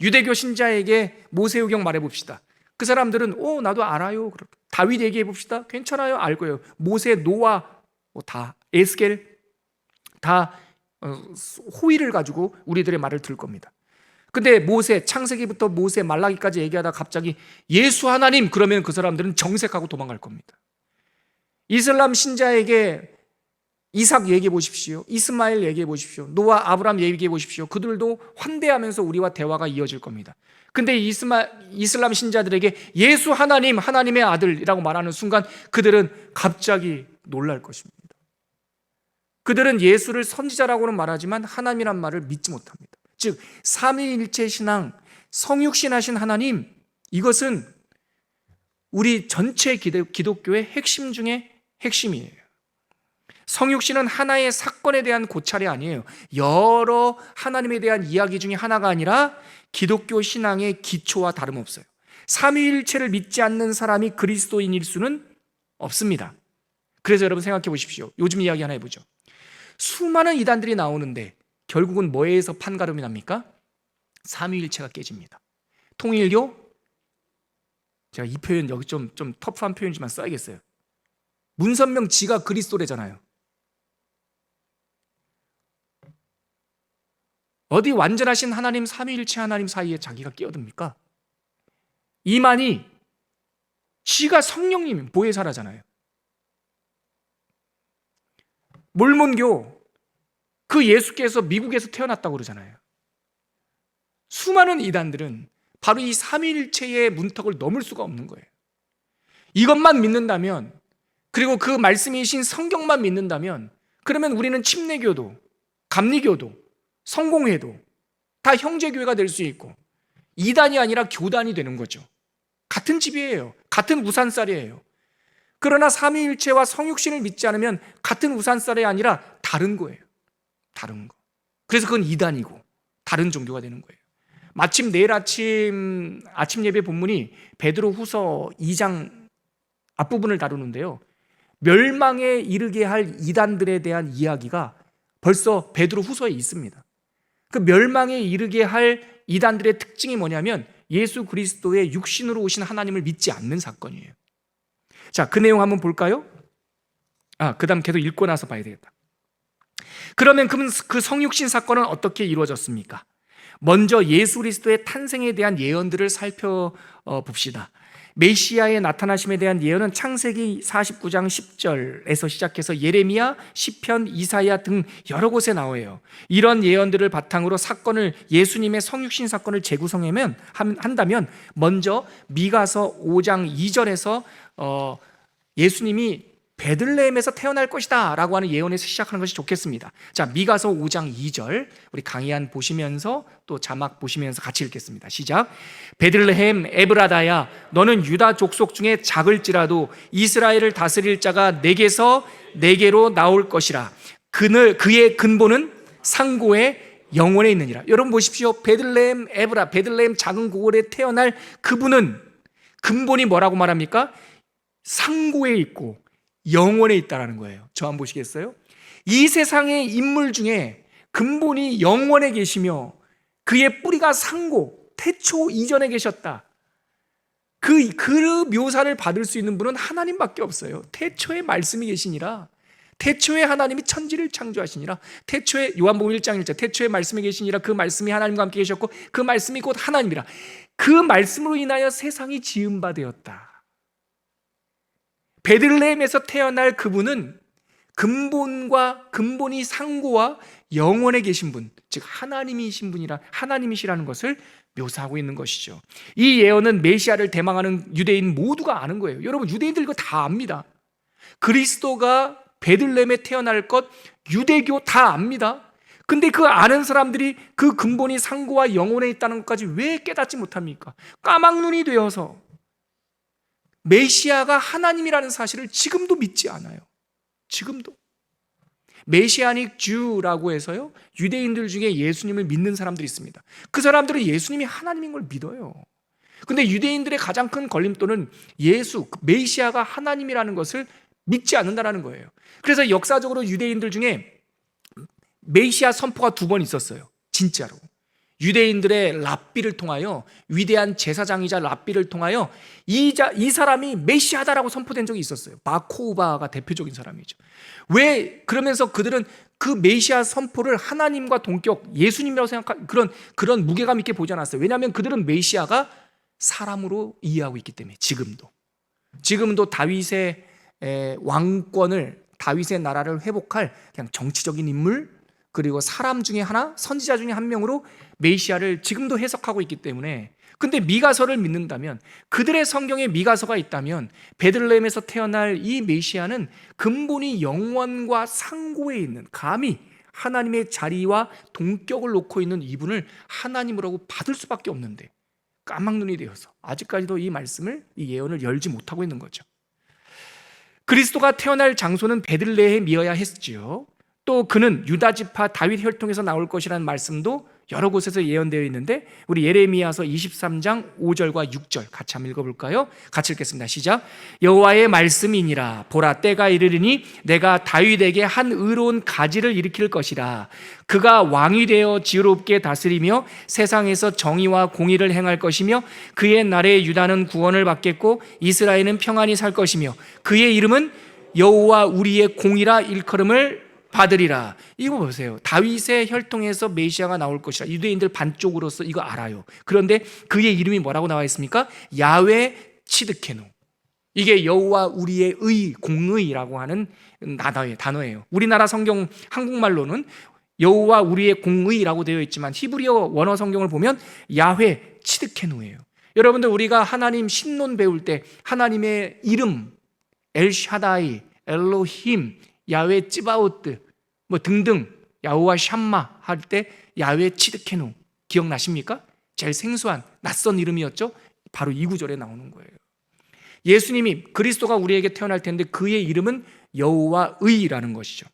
유대교 신자에게 모세오경 말해봅시다. 그 사람들은 나도 알아요. 다윗 얘기해 봅시다. 괜찮아요. 알 거예요. 모세, 노아, 다 에스겔 다 호의를 가지고 우리들의 말을 들을 겁니다. 근데 모세, 창세기부터 모세, 말라기까지 얘기하다 갑자기 예수 하나님 그러면 그 사람들은 정색하고 도망갈 겁니다. 이슬람 신자에게 이삭 얘기해 보십시오. 이스마엘 얘기해 보십시오. 노아, 아브람 얘기해 보십시오. 그들도 환대하면서 우리와 대화가 이어질 겁니다. 근데 이슬람 신자들에게 예수 하나님, 하나님의 아들이라고 말하는 순간 그들은 갑자기 놀랄 것입니다. 그들은 예수를 선지자라고는 말하지만 하나님이란 말을 믿지 못합니다. 즉 삼위일체 신앙, 성육신하신 하나님, 이것은 우리 전체 기독교의 핵심 중에 핵심이에요. 성육신은 하나의 사건에 대한 고찰이 아니에요. 여러 하나님에 대한 이야기 중에 하나가 아니라 기독교 신앙의 기초와 다름없어요. 삼위일체를 믿지 않는 사람이 그리스도인일 수는 없습니다. 그래서 여러분 생각해 보십시오. 요즘 이야기 하나 해보죠. 수많은 이단들이 나오는데 결국은 뭐에서 판가름이 납니까? 삼위일체가 깨집니다. 통일교, 제가 이 표현 여기 좀 터프한 표현이지만 써야겠어요. 문선명 지가 그리스도래잖아요. 어디 완전하신 하나님, 삼위일체 하나님 사이에 자기가 끼어듭니까? 이만희 지가 성령님 보혜사라잖아요. 몰몬교 그 예수께서 미국에서 태어났다고 그러잖아요. 수많은 이단들은 바로 이 삼위일체의 문턱을 넘을 수가 없는 거예요. 이것만 믿는다면, 그리고 그 말씀이신 성경만 믿는다면, 그러면 우리는 침례교도, 감리교도, 성공회도 다 형제교회가 될 수 있고 이단이 아니라 교단이 되는 거죠. 같은 집이에요. 같은 우산살이에요. 그러나 삼위일체와 성육신을 믿지 않으면 같은 우산살이 아니라 다른 거예요. 다른 거. 그래서 그건 이단이고 다른 종교가 되는 거예요. 마침 내일 아침 예배 본문이 베드로후서 2장 앞부분을 다루는데요. 멸망에 이르게 할 이단들에 대한 이야기가 벌써 베드로후서에 있습니다. 그 멸망에 이르게 할 이단들의 특징이 뭐냐면 예수 그리스도의 육신으로 오신 하나님을 믿지 않는 사건이에요. 자, 그 내용 한번 볼까요? 그 다음 계속 읽고 나서 봐야 되겠다. 그러면 그 성육신 사건은 어떻게 이루어졌습니까? 먼저 예수 그리스도의 탄생에 대한 예언들을 살펴봅시다. 메시아의 나타나심에 대한 예언은 창세기 49장 10절에서 시작해서 예레미야, 시편, 이사야 등 여러 곳에 나와요. 이런 예언들을 바탕으로 예수님의 성육신 사건을 한다면 먼저 미가서 5장 2절에서 예수님이 베들레헴에서 태어날 것이다 라고 하는 예언에서 시작하는 것이 좋겠습니다. 자, 미가서 5장 2절 우리 강의안 보시면서 또 자막 보시면서 같이 읽겠습니다. 시작. 베들레헴 에브라다야, 너는 유다 족속 중에 작을지라도 이스라엘을 다스릴 자가 내게로 나올 것이라. 그의 근본은 상고의 영원에 있느니라. 여러분 보십시오. 베들레헴 베들레헴 작은 고을에 태어날 그분은 근본이 뭐라고 말합니까? 상고에 있고 영원에 있다라는 거예요. 저 한번 보시겠어요? 이 세상의 인물 중에 근본이 영원에 계시며 그의 뿌리가 상고, 태초 이전에 계셨다. 그 묘사를 받을 수 있는 분은 하나님밖에 없어요. 태초에 말씀이 계시니라. 태초에 하나님이 천지를 창조하시니라. 태초에 요한복음 1장 1절 태초에 말씀이 계시니라. 그 말씀이 하나님과 함께 계셨고 그 말씀이 곧 하나님이라. 그 말씀으로 인하여 세상이 지은 바 되었다. 베들레헴에서 태어날 그분은 근본이 상고와 영원에 계신 분, 즉 하나님이시라는 것을 묘사하고 있는 것이죠. 이 예언은 메시아를 대망하는 유대인 모두가 아는 거예요. 여러분, 유대인들 이거 다 압니다. 그리스도가 베들레헴에 태어날 것 유대교 다 압니다. 근데 그 아는 사람들이 그 근본이 상고와 영원에 있다는 것까지 왜 깨닫지 못합니까? 까막눈이 되어서 메시아가 하나님이라는 사실을 지금도 믿지 않아요. 지금도. 메시아닉 주라고 해서요, 유대인들 중에 예수님을 믿는 사람들이 있습니다. 그 사람들은 예수님이 하나님인 걸 믿어요. 근데 유대인들의 가장 큰 걸림돌은 메시아가 하나님이라는 것을 믿지 않는다는 거예요. 그래서 역사적으로 유대인들 중에 메시아 선포가 2번 있었어요. 진짜로. 유대인들의 랍비를 통하여, 위대한 제사장이자 랍비를 통하여 이 사람이 메시아다라고 선포된 적이 있었어요. 바코우바가 대표적인 사람이죠. 왜 그러면서 그들은 그 메시아 선포를 하나님과 동격, 예수님이라고 생각한 그런 무게감 있게 보지 않았어요. 왜냐하면 그들은 메시아가 사람으로 이해하고 있기 때문에. 지금도 다윗의 왕권을, 다윗의 나라를 회복할 그냥 정치적인 인물, 그리고 사람 중에 하나, 선지자 중에 한 명으로 메시아를 지금도 해석하고 있기 때문에. 근데 미가서를 믿는다면, 그들의 성경에 미가서가 있다면 베들레헴에서 태어날 이 메시아는 근본이 영원과 상고에 있는, 감히 하나님의 자리와 동격을 놓고 있는 이분을 하나님이라고 받을 수밖에 없는데 까막눈이 되어서 아직까지도 이 예언을 열지 못하고 있는 거죠. 그리스도가 태어날 장소는 베들레헴이어야 했지요. 또 그는 유다 지파 다윗 혈통에서 나올 것이라는 말씀도 여러 곳에서 예언되어 있는데, 우리 예레미야서 23장 5절과 6절 같이 한번 읽어볼까요? 같이 읽겠습니다. 시작. 여호와의 말씀이니라. 보라, 때가 이르리니 내가 다윗에게 한 의로운 가지를 일으킬 것이라. 그가 왕이 되어 지혜롭게 다스리며 세상에서 정의와 공의를 행할 것이며 그의 날에 유다는 구원을 받겠고 이스라엘은 평안히 살 것이며 그의 이름은 여호와 우리의 공이라 일컬음을 받으리라. 이거 보세요. 다윗의 혈통에서 메시아가 나올 것이라. 유대인들 반쪽으로서 이거 알아요. 그런데 그의 이름이 뭐라고 나와 있습니까? 야훼 치드케누. 이게 여호와 우리의 공의라고 하는 단어예요. 우리나라 성경 한국말로는 여호와 우리의 공의라고 되어 있지만 히브리어 원어 성경을 보면 야훼 치드케누예요. 여러분들, 우리가 하나님 신론 배울 때 하나님의 이름 엘샤다이, 엘로힘, 야훼 찌바오트 등등, 야호와 샴마 할 때 야훼 치드케누 기억나십니까? 제일 생소한 낯선 이름이었죠. 바로 이 구절에 나오는 거예요. 예수님이, 그리스도가 우리에게 태어날 텐데 그의 이름은 여호와 의라는 것이죠.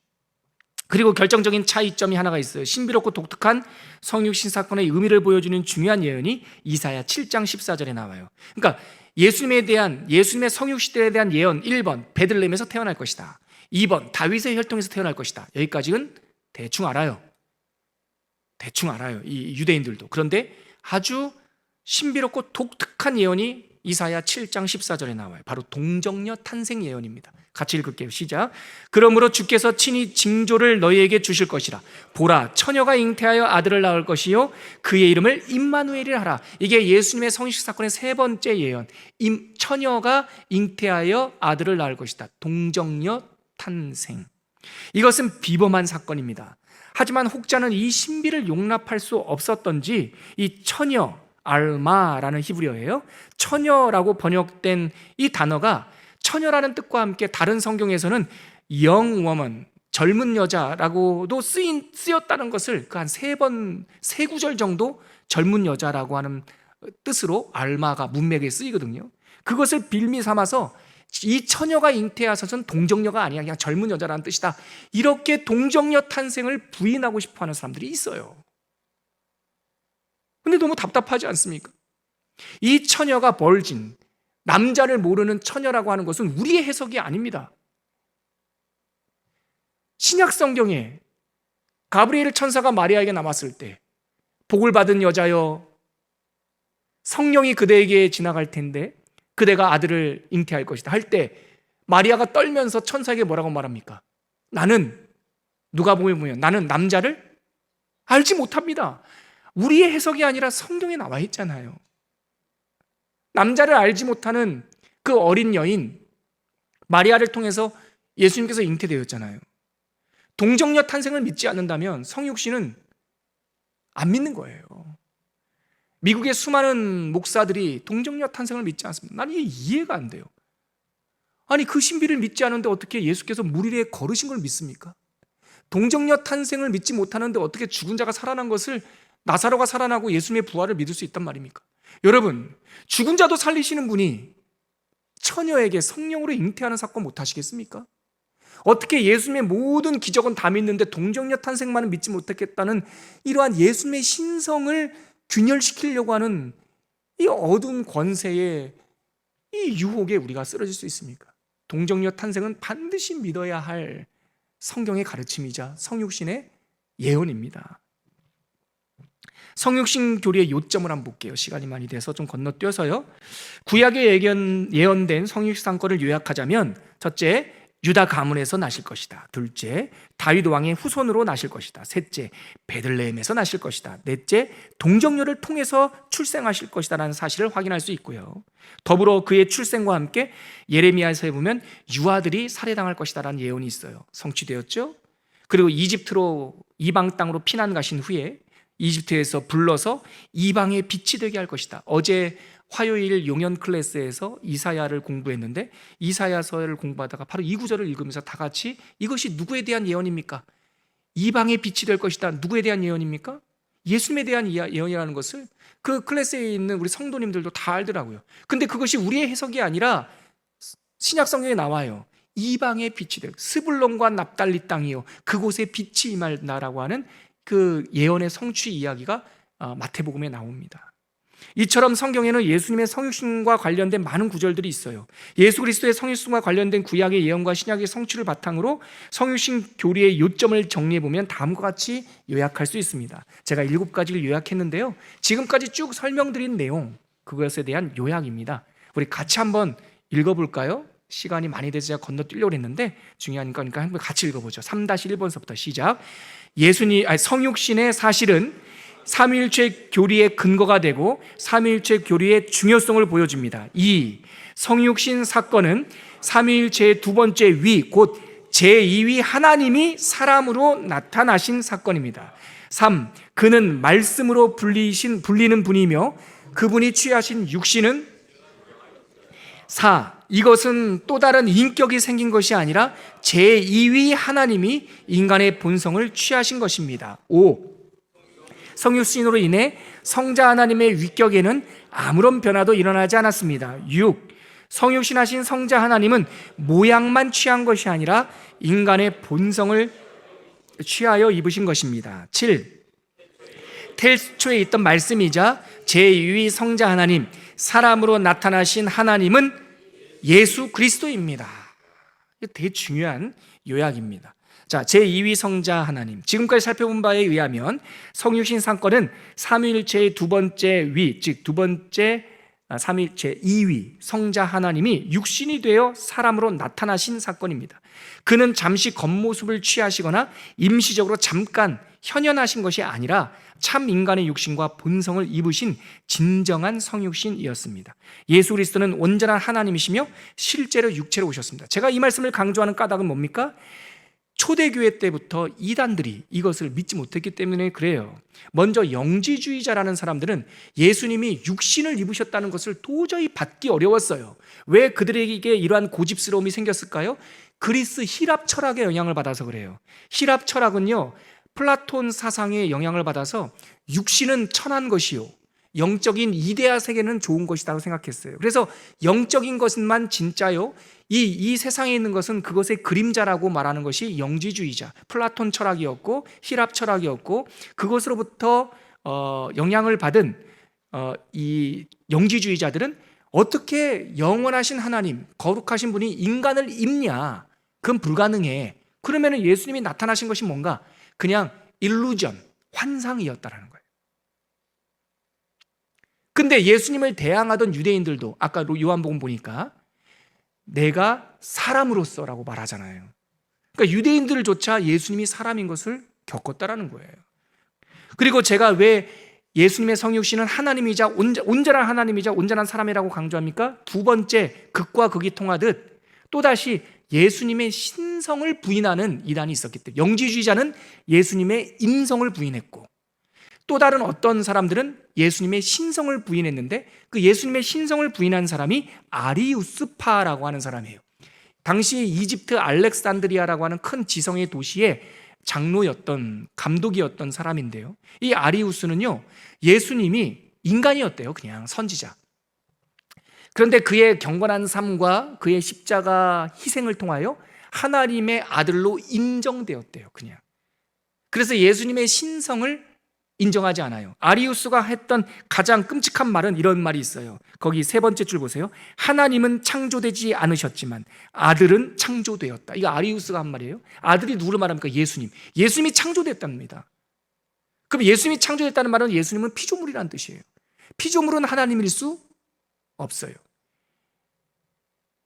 그리고 결정적인 차이점이 하나가 있어요. 신비롭고 독특한 성육신 사건의 의미를 보여주는 중요한 예언이 이사야 7장 14절에 나와요. 그러니까 예수님의 성육시대에 대한 예언 1번, 베들레헴에서 태어날 것이다. 2번, 다윗의 혈통에서 태어날 것이다. 여기까지는 대충 알아요. 이 유대인들도. 그런데 아주 신비롭고 독특한 예언이 이사야 7장 14절에 나와요. 바로 동정녀 탄생 예언입니다. 같이 읽을게요. 시작. 그러므로 주께서 친히 징조를 너희에게 주실 것이라. 보라, 처녀가 잉태하여 아들을 낳을 것이요 그의 이름을 임마누엘이라 하라. 이게 예수님의 성식 사건의 세 번째 예언. 처녀가 잉태하여 아들을 낳을 것이다. 동정녀 탄생. 이것은 비범한 사건입니다. 하지만 혹자는 이 신비를 용납할 수 없었던지 이 처녀, 알마라는 히브리어예요. 처녀라고 번역된 이 단어가 처녀라는 뜻과 함께 다른 성경에서는 young woman, 젊은 여자라고도 쓰였다는 것을 그 한 세 구절 정도 젊은 여자라고 하는 뜻으로 알마가 문맥에 쓰이거든요. 그것을 빌미 삼아서 이 처녀가 잉태하셔서는 동정녀가 아니야, 그냥 젊은 여자라는 뜻이다, 이렇게 동정녀 탄생을 부인하고 싶어하는 사람들이 있어요. 근데 너무 답답하지 않습니까? 이 처녀가 벌진, 남자를 모르는 처녀라고 하는 것은 우리의 해석이 아닙니다. 신약 성경에 가브리엘 천사가 마리아에게 나왔을 때 복을 받은 여자여 성령이 그대에게 지나갈 텐데 그대가 아들을 잉태할 것이다 할 때 마리아가 떨면서 천사에게 뭐라고 말합니까? 나는, 누가복음에 보면 나는 남자를 알지 못합니다. 우리의 해석이 아니라 성경에 나와 있잖아요. 남자를 알지 못하는 그 어린 여인 마리아를 통해서 예수님께서 잉태되었잖아요. 동정녀 탄생을 믿지 않는다면 성육 씨는 안 믿는 거예요. 미국의 수많은 목사들이 동정녀 탄생을 믿지 않습니다. 난 이게 이해가 안 돼요. 아니, 그 신비를 믿지 않는데 어떻게 예수께서 물 위에 걸으신 걸 믿습니까? 동정녀 탄생을 믿지 못하는데 어떻게 죽은 자가 살아난 것을, 나사로가 살아나고 예수님의 부활을 믿을 수 있단 말입니까? 여러분, 죽은 자도 살리시는 분이 처녀에게 성령으로 잉태하는 사건 못 하시겠습니까? 어떻게 예수님의 모든 기적은 다 믿는데 동정녀 탄생만은 믿지 못했겠다는 이러한 예수님의 신성을 균열시키려고 하는 이 어두운 권세의 이 유혹에 우리가 쓰러질 수 있습니까? 동정녀 탄생은 반드시 믿어야 할 성경의 가르침이자 성육신의 예언입니다. 성육신 교리의 요점을 한번 볼게요. 시간이 많이 돼서 좀 건너뛰어서요. 구약에 예언된 성육신 사건을 요약하자면, 첫째, 유다 가문에서 나실 것이다. 둘째, 다윗 왕의 후손으로 나실 것이다. 셋째, 베들레헴에서 나실 것이다. 넷째, 동정녀를 통해서 출생하실 것이다 라는 사실을 확인할 수 있고요. 더불어 그의 출생과 함께 예레미야서에 보면 유아들이 살해당할 것이다 라는 예언이 있어요. 성취되었죠? 그리고 이집트로, 이방 땅으로 피난 가신 후에 이집트에서 불러서 이방의 빛이 되게 할 것이다. 어제 화요일 용연 클래스에서 이사야를 공부했는데 이사야서를 공부하다가 바로 이 구절을 읽으면서 다 같이 이것이 누구에 대한 예언입니까? 이방의 빛이 될 것이다. 누구에 대한 예언입니까? 예수님에 대한 예언이라는 것을 그 클래스에 있는 우리 성도님들도 다 알더라고요. 근데 그것이 우리의 해석이 아니라 신약 성경에 나와요. 이방의 빛이 될, 스불론과 납달리 땅이요 그곳에 빛이 임할나라고 하는 그 예언의 성취 이야기가 마태복음에 나옵니다. 이처럼 성경에는 예수님의 성육신과 관련된 많은 구절들이 있어요. 예수 그리스도의 성육신과 관련된 구약의 예언과 신약의 성취를 바탕으로 성육신 교리의 요점을 정리해보면 다음과 같이 요약할 수 있습니다. 제가 7가지를 요약했는데요, 지금까지 쭉 설명드린 내용, 그것에 대한 요약입니다. 우리 같이 한번 읽어볼까요? 시간이 많이 돼서 제가 건너뛰려고 했는데 중요한 거니까 한번 같이 읽어보죠. 3-1번서부터 시작. 성육신의 사실은 삼위일체 교리의 근거가 되고 삼위일체 교리의 중요성을 보여줍니다. 2. 성육신 사건은 삼위일체의 두 번째 위, 곧 제2위 하나님이 사람으로 나타나신 사건입니다. 3. 그는 말씀으로 불리는 분이며 그분이 취하신 육신은 4. 이것은 또 다른 인격이 생긴 것이 아니라 제2위 하나님이 인간의 본성을 취하신 것입니다. 5. 성육신으로 인해 성자 하나님의 위격에는 아무런 변화도 일어나지 않았습니다. 6. 성육신하신 성자 하나님은 모양만 취한 것이 아니라 인간의 본성을 취하여 입으신 것입니다. 7. 태초에 있던 말씀이자 제2위 성자 하나님, 사람으로 나타나신 하나님은 예수 그리스도입니다. 이게 되게 중요한 요약입니다. 자, 제2위 성자 하나님, 지금까지 살펴본 바에 의하면 성육신 사건은 삼위일체의 두 번째 위, 즉 두 번째 삼위일체 2위 성자 하나님이 육신이 되어 사람으로 나타나신 사건입니다. 그는 잠시 겉모습을 취하시거나 임시적으로 잠깐 현현하신 것이 아니라 참 인간의 육신과 본성을 입으신 진정한 성육신이었습니다. 예수 그리스도는 온전한 하나님이시며 실제로 육체로 오셨습니다. 제가 이 말씀을 강조하는 까닭은 뭡니까? 초대교회 때부터 이단들이 이것을 믿지 못했기 때문에 그래요. 먼저 영지주의자라는 사람들은 예수님이 육신을 입으셨다는 것을 도저히 받기 어려웠어요. 왜 그들에게 이러한 고집스러움이 생겼을까요? 그리스 히랍 철학의 영향을 받아서 그래요. 히랍 철학은요, 플라톤 사상의 영향을 받아서 육신은 천한 것이요, 영적인 이데아 세계는 좋은 것이라고 생각했어요. 그래서 영적인 것만 진짜요, 이 세상에 있는 것은 그것의 그림자라고 말하는 것이 영지주의자, 플라톤 철학이었고 히랍 철학이었고, 그것으로부터 영향을 받은 이 영지주의자들은 어떻게 영원하신 하나님, 거룩하신 분이 인간을 입냐? 그건 불가능해. 그러면 예수님이 나타나신 것이 뭔가? 그냥 일루전, 환상이었다라는 거예요. 근데 예수님을 대항하던 유대인들도 아까 요한복음 보니까 내가 사람으로서라고 말하잖아요. 그러니까 유대인들조차 예수님이 사람인 것을 겪었다라는 거예요. 그리고 제가 왜 예수님의 성육신은 하나님이자 온전한 하나님이자 온전한 사람이라고 강조합니까? 두 번째, 극과 극이 통하듯 또다시 예수님의 신성을 부인하는 이단이 있었기 때문에, 영지주의자는 예수님의 인성을 부인했고, 또 다른 어떤 사람들은 예수님의 신성을 부인했는데, 그 예수님의 신성을 부인한 사람이 아리우스파라고 하는 사람이에요. 당시 이집트 알렉산드리아라고 하는 큰 지성의 도시의 장로였던, 감독이었던 사람인데요, 이 아리우스는요, 예수님이 인간이었대요. 그냥 선지자. 그런데 그의 경건한 삶과 그의 십자가 희생을 통하여 하나님의 아들로 인정되었대요. 그냥. 그래서 예수님의 신성을 인정하지 않아요. 아리우스가 했던 가장 끔찍한 말은 이런 말이 있어요. 거기 세 번째 줄 보세요. 하나님은 창조되지 않으셨지만 아들은 창조되었다. 이거 아리우스가 한 말이에요. 아들이 누구를 말합니까? 예수님. 예수님이 창조됐답니다. 그럼 예수님이 창조됐다는 말은 예수님은 피조물이라는 뜻이에요. 피조물은 하나님일 수 없어요.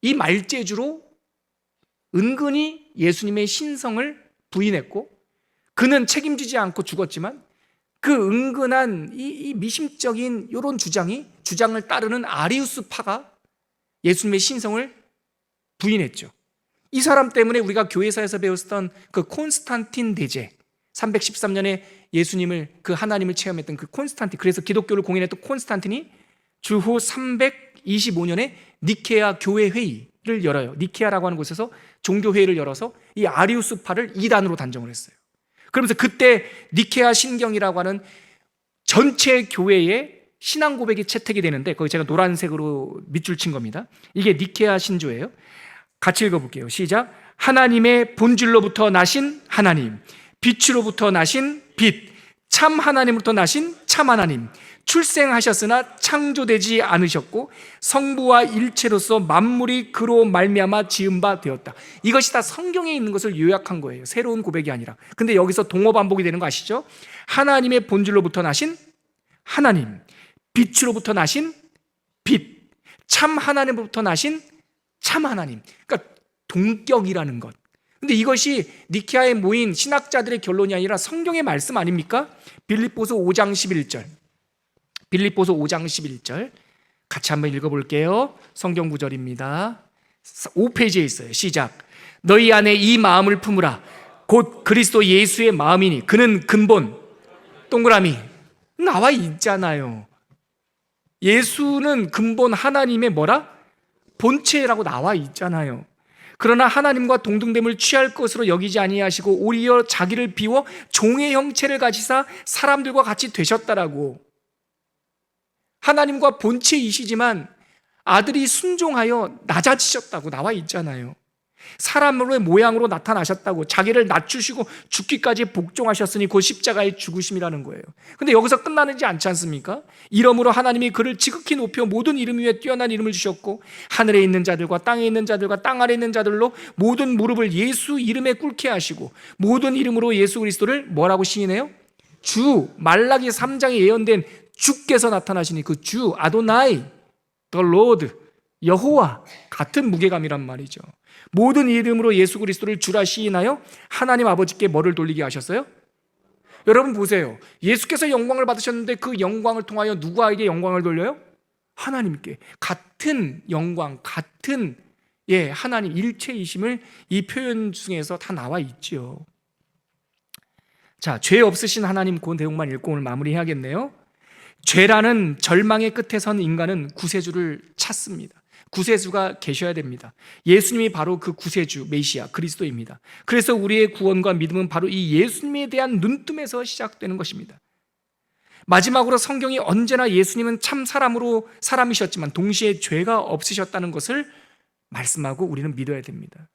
이 말재주로 은근히 예수님의 신성을 부인했고, 그는 책임지지 않고 죽었지만 그 은근한 이 미심적인 이런 주장을 따르는 아리우스파가 예수님의 신성을 부인했죠. 이 사람 때문에 우리가 교회사에서 배웠던 그 콘스탄틴 대제, 313년에 예수님을, 그 하나님을 체험했던 그 콘스탄틴, 그래서 기독교를 공인했던 콘스탄틴이 주후 325년에 니케아 교회 회의를 열어요. 니케아라고 하는 곳에서 종교회의를 열어서 이 아리우스파를 이단으로 단정을 했어요. 그러면서 그때 니케아 신경이라고 하는 전체 교회의 신앙 고백이 채택이 되는데, 거기 제가 노란색으로 밑줄 친 겁니다. 이게 니케아 신조예요. 같이 읽어볼게요. 시작. 하나님의 본질로부터 나신 하나님, 빛으로부터 나신 빛, 참 하나님으로부터 나신 참 하나님, 출생하셨으나 창조되지 않으셨고 성부와 일체로서 만물이 그로 말미암아 지은 바 되었다. 이것이 다 성경에 있는 것을 요약한 거예요. 새로운 고백이 아니라. 근데 여기서 동어 반복이 되는 거 아시죠? 하나님의 본질로부터 나신 하나님, 빛으로부터 나신 빛, 참 하나님으로부터 나신 참 하나님. 그러니까 동격이라는 것. 근데 이것이 니케아에 모인 신학자들의 결론이 아니라 성경의 말씀 아닙니까? 빌립보서 5장 11절. 빌립보서 5장 11절 같이 한번 읽어볼게요. 성경 구절입니다. 5페이지에 있어요. 시작. 너희 안에 이 마음을 품으라. 곧 그리스도 예수의 마음이니 그는 근본, 동그라미, 나와 있잖아요. 예수는 근본 하나님의 뭐라? 본체라고 나와 있잖아요. 그러나 하나님과 동등됨을 취할 것으로 여기지 아니하시고 오히려 자기를 비워 종의 형체를 가지사 사람들과 같이 되셨다라고. 하나님과 본체이시지만 아들이 순종하여 낮아지셨다고 나와 있잖아요. 사람의 모양으로 나타나셨다고, 자기를 낮추시고 죽기까지 복종하셨으니 곧 십자가의 죽으심이라는 거예요. 근데 여기서 끝나지 않지 않습니까? 이러므로 하나님이 그를 지극히 높여 모든 이름 위에 뛰어난 이름을 주셨고 하늘에 있는 자들과 땅에 있는 자들과 땅 아래 있는 자들로 모든 무릎을 예수 이름에 꿇게 하시고 모든 이름으로 예수 그리스도를 뭐라고 시인해요? 주, 말라기 3장에 예언된 주께서 나타나시니 그 주, 아도나이, The Lord, 여호와 같은 무게감이란 말이죠. 모든 이름으로 예수 그리스도를 주라 시인하여 하나님 아버지께 뭐를 돌리게 하셨어요? 여러분 보세요. 예수께서 영광을 받으셨는데 그 영광을 통하여 누구에게 영광을 돌려요? 하나님께. 같은 영광, 같은 하나님 일체이심을 이 표현 중에서 다 나와 있죠. 자, 죄 없으신 하나님, 그 내용만 읽고 오늘 마무리해야겠네요. 죄라는 절망의 끝에 선 인간은 구세주를 찾습니다. 구세주가 계셔야 됩니다. 예수님이 바로 그 구세주, 메시아, 그리스도입니다. 그래서 우리의 구원과 믿음은 바로 이 예수님에 대한 눈뜸에서 시작되는 것입니다. 마지막으로 성경이 언제나 예수님은 참 사람이셨지만 동시에 죄가 없으셨다는 것을 말씀하고 우리는 믿어야 됩니다.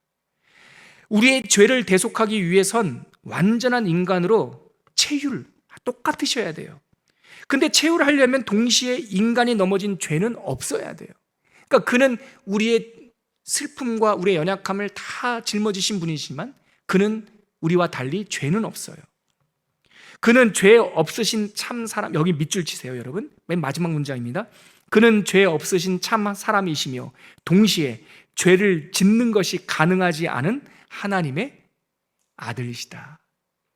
우리의 죄를 대속하기 위해선 완전한 인간으로 똑같으셔야 돼요. 근데 체휼하려면 동시에 인간이 넘어진 죄는 없어야 돼요. 그러니까 그는 우리의 슬픔과 우리의 연약함을 다 짊어지신 분이지만 그는 우리와 달리 죄는 없어요. 그는 죄 없으신 참 사람, 여기 밑줄 치세요 여러분. 맨 마지막 문장입니다. 그는 죄 없으신 참 사람이시며 동시에 죄를 짓는 것이 가능하지 않은 하나님의 아들이시다.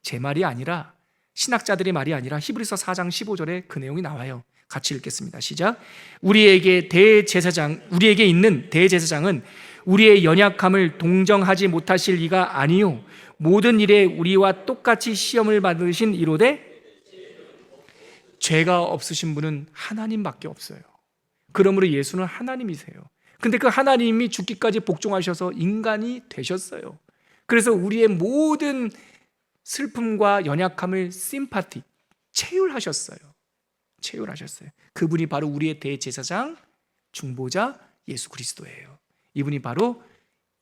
제 말이 아니라, 신학자들의 말이 아니라 히브리서 4장 15절에 그 내용이 나와요. 같이 읽겠습니다. 시작. 우리에게 있는 대제사장은 우리의 연약함을 동정하지 못하실 이가 아니요 모든 일에 우리와 똑같이 시험을 받으신 이로되 죄가 없으신 분은 하나님밖에 없어요. 그러므로 예수는 하나님이세요. 근데 그 하나님이 죽기까지 복종하셔서 인간이 되셨어요. 그래서 우리의 모든 슬픔과 연약함을 체휼하셨어요. 그분이 바로 우리의 대제사장, 중보자 예수 그리스도예요. 이분이 바로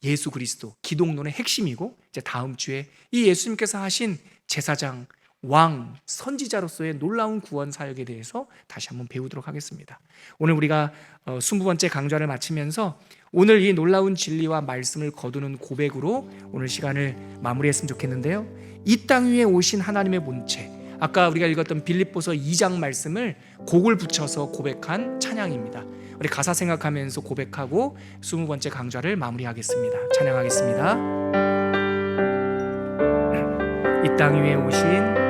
예수 그리스도, 기독론의 핵심이고, 이제 다음 주에 이 예수님께서 하신 제사장, 왕, 선지자로서의 놀라운 구원 사역에 대해서 다시 한번 배우도록 하겠습니다. 오늘 우리가 20번째 강좌를 마치면서 오늘 이 놀라운 진리와 말씀을 거두는 고백으로 오늘 시간을 마무리했으면 좋겠는데요. 이 땅 위에 오신 하나님의 본체, 아까 우리가 읽었던 빌립보서 2장 말씀을 곡을 붙여서 고백한 찬양입니다. 우리 가사 생각하면서 고백하고 20번째 강좌를 마무리하겠습니다. 찬양하겠습니다. 이 땅 위에 오신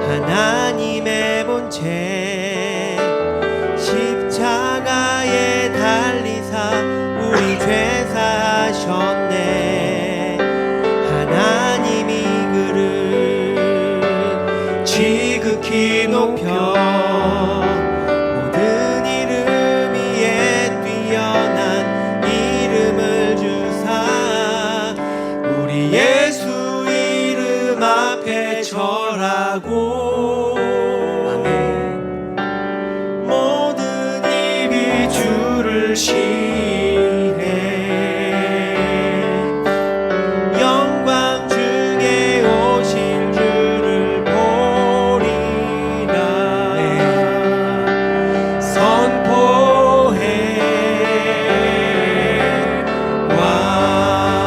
하나님의 본체 십자가에 달리사 우리 죄 사하셨네. 하나님이 그를 지극히 높여 모든 이름 위에 뛰어난 이름을 주사 우리 예수 이름 앞에 절하고 아멘. 모든 입이 주를 영광 중에 오실 주를 보리라. 선포해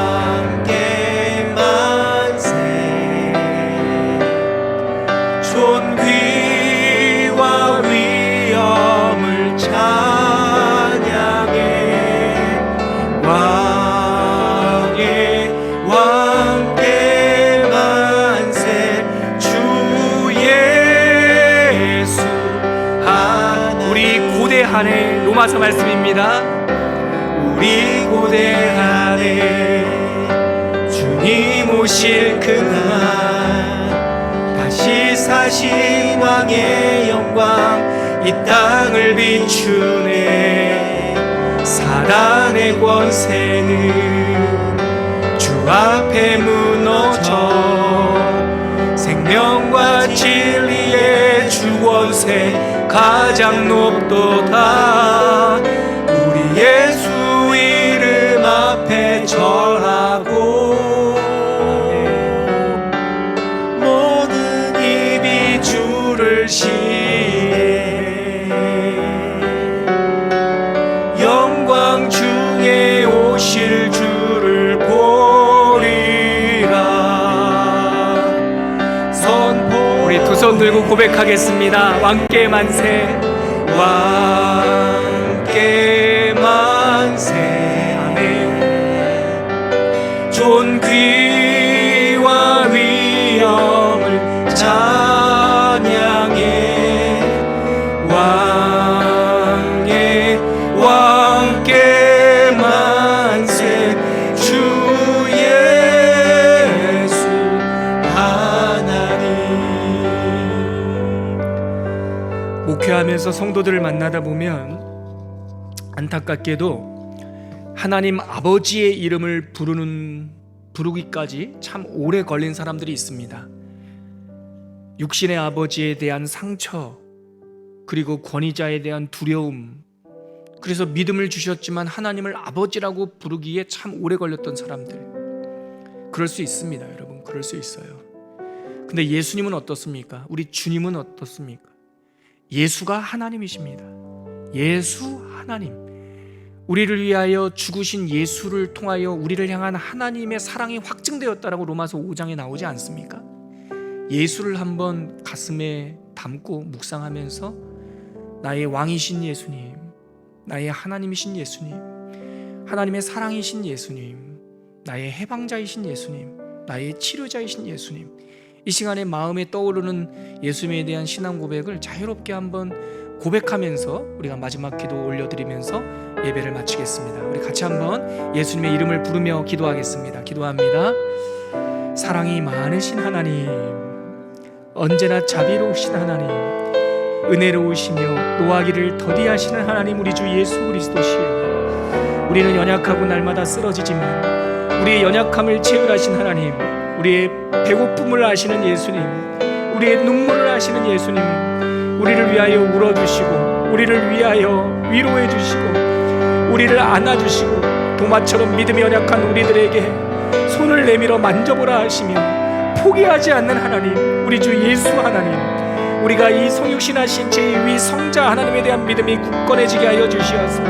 왕께 만세. 존귀와 위엄을 찬양해. 왕께 만세. 주 예수 하나님. 우리 고대하네. 로마서 말씀입니다. 우리 고대하네. 주님 오실 그날 다시 사신 왕의 영광 이 땅을 비추네. 사단의 권세는 주 앞에 무너져 생명과 진리의 주 권세 가장 높도다. 우리 예수 이름 앞에 절하고 모든 입이 주를 시해. 영광 중에 오실 주를 보리라. 선포. 우리 두 손 손 들고 고백하겠습니다. 왕께 만세. 왕께 만세. 아멘. 존귀와 위엄을 찬양해. 왕께 만세. 주 예수 하나님. 목회하면서 성도들을 만나다 보면 안타깝게도 하나님 아버지의 이름을 부르기까지 참 오래 걸린 사람들이 있습니다. 육신의 아버지에 대한 상처, 그리고 권위자에 대한 두려움, 그래서 믿음을 주셨지만 하나님을 아버지라고 부르기에 참 오래 걸렸던 사람들, 그럴 수 있습니다. 여러분, 그럴 수 있어요. 근데 예수님은 어떻습니까? 우리 주님은 어떻습니까? 예수가 하나님이십니다. 예수 하나님, 우리를 위하여 죽으신 예수를 통하여 우리를 향한 하나님의 사랑이 확증되었다라고 로마서 5장에 나오지 않습니까? 예수를 한번 가슴에 담고 묵상하면서 나의 왕이신 예수님, 나의 하나님이신 예수님, 하나님의 사랑이신 예수님, 나의 해방자이신 예수님, 나의 치료자이신 예수님, 이 시간에 마음에 떠오르는 예수님에 대한 신앙 고백을 자유롭게 한번 고백하면서 우리가 마지막 기도 올려드리면서 예배를 마치겠습니다. 우리 같이 한번 예수님의 이름을 부르며 기도하겠습니다. 기도합니다. 사랑이 많으신 하나님, 언제나 자비로우신 하나님, 은혜로우시며 노하기를 더디하시는 하나님, 우리 주 예수 그리스도시여, 우리는 연약하고 날마다 쓰러지지만 우리의 연약함을 채울하신 하나님, 우리의 배고픔을 아시는 예수님, 우리의 눈물을 아시는 예수님, 우리를 위하여 울어주시고 우리를 위하여 위로해 주시고 우리를 안아주시고 도마처럼 믿음이 연약한 우리들에게 손을 내밀어 만져보라 하시며 포기하지 않는 하나님, 우리 주 예수 하나님, 우리가 이 성육신하신 제2위 성자 하나님에 대한 믿음이 굳건해지게 하여 주시옵소서.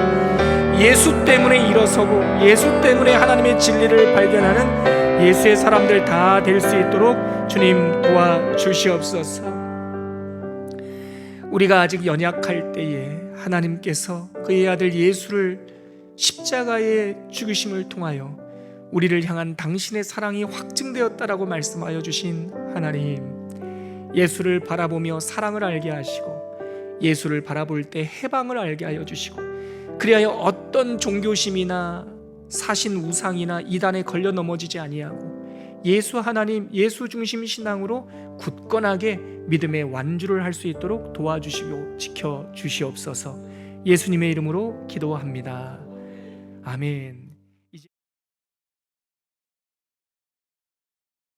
예수 때문에 일어서고 예수 때문에 하나님의 진리를 발견하는 예수의 사람들 다 될 수 있도록 주님 도와주시옵소서. 우리가 아직 연약할 때에 하나님께서 그의 아들 예수를 십자가의 죽으심을 통하여 우리를 향한 당신의 사랑이 확증되었다라고 말씀하여 주신 하나님, 예수를 바라보며 사랑을 알게 하시고 예수를 바라볼 때 해방을 알게 하여 주시고, 그리하여 어떤 종교심이나 사신 우상이나 이단에 걸려 넘어지지 아니하고 예수 하나님, 예수 중심 신앙으로 굳건하게 믿음의 완주를 할 수 있도록 도와주시고 지켜주시옵소서. 예수님의 이름으로 기도합니다. 아멘.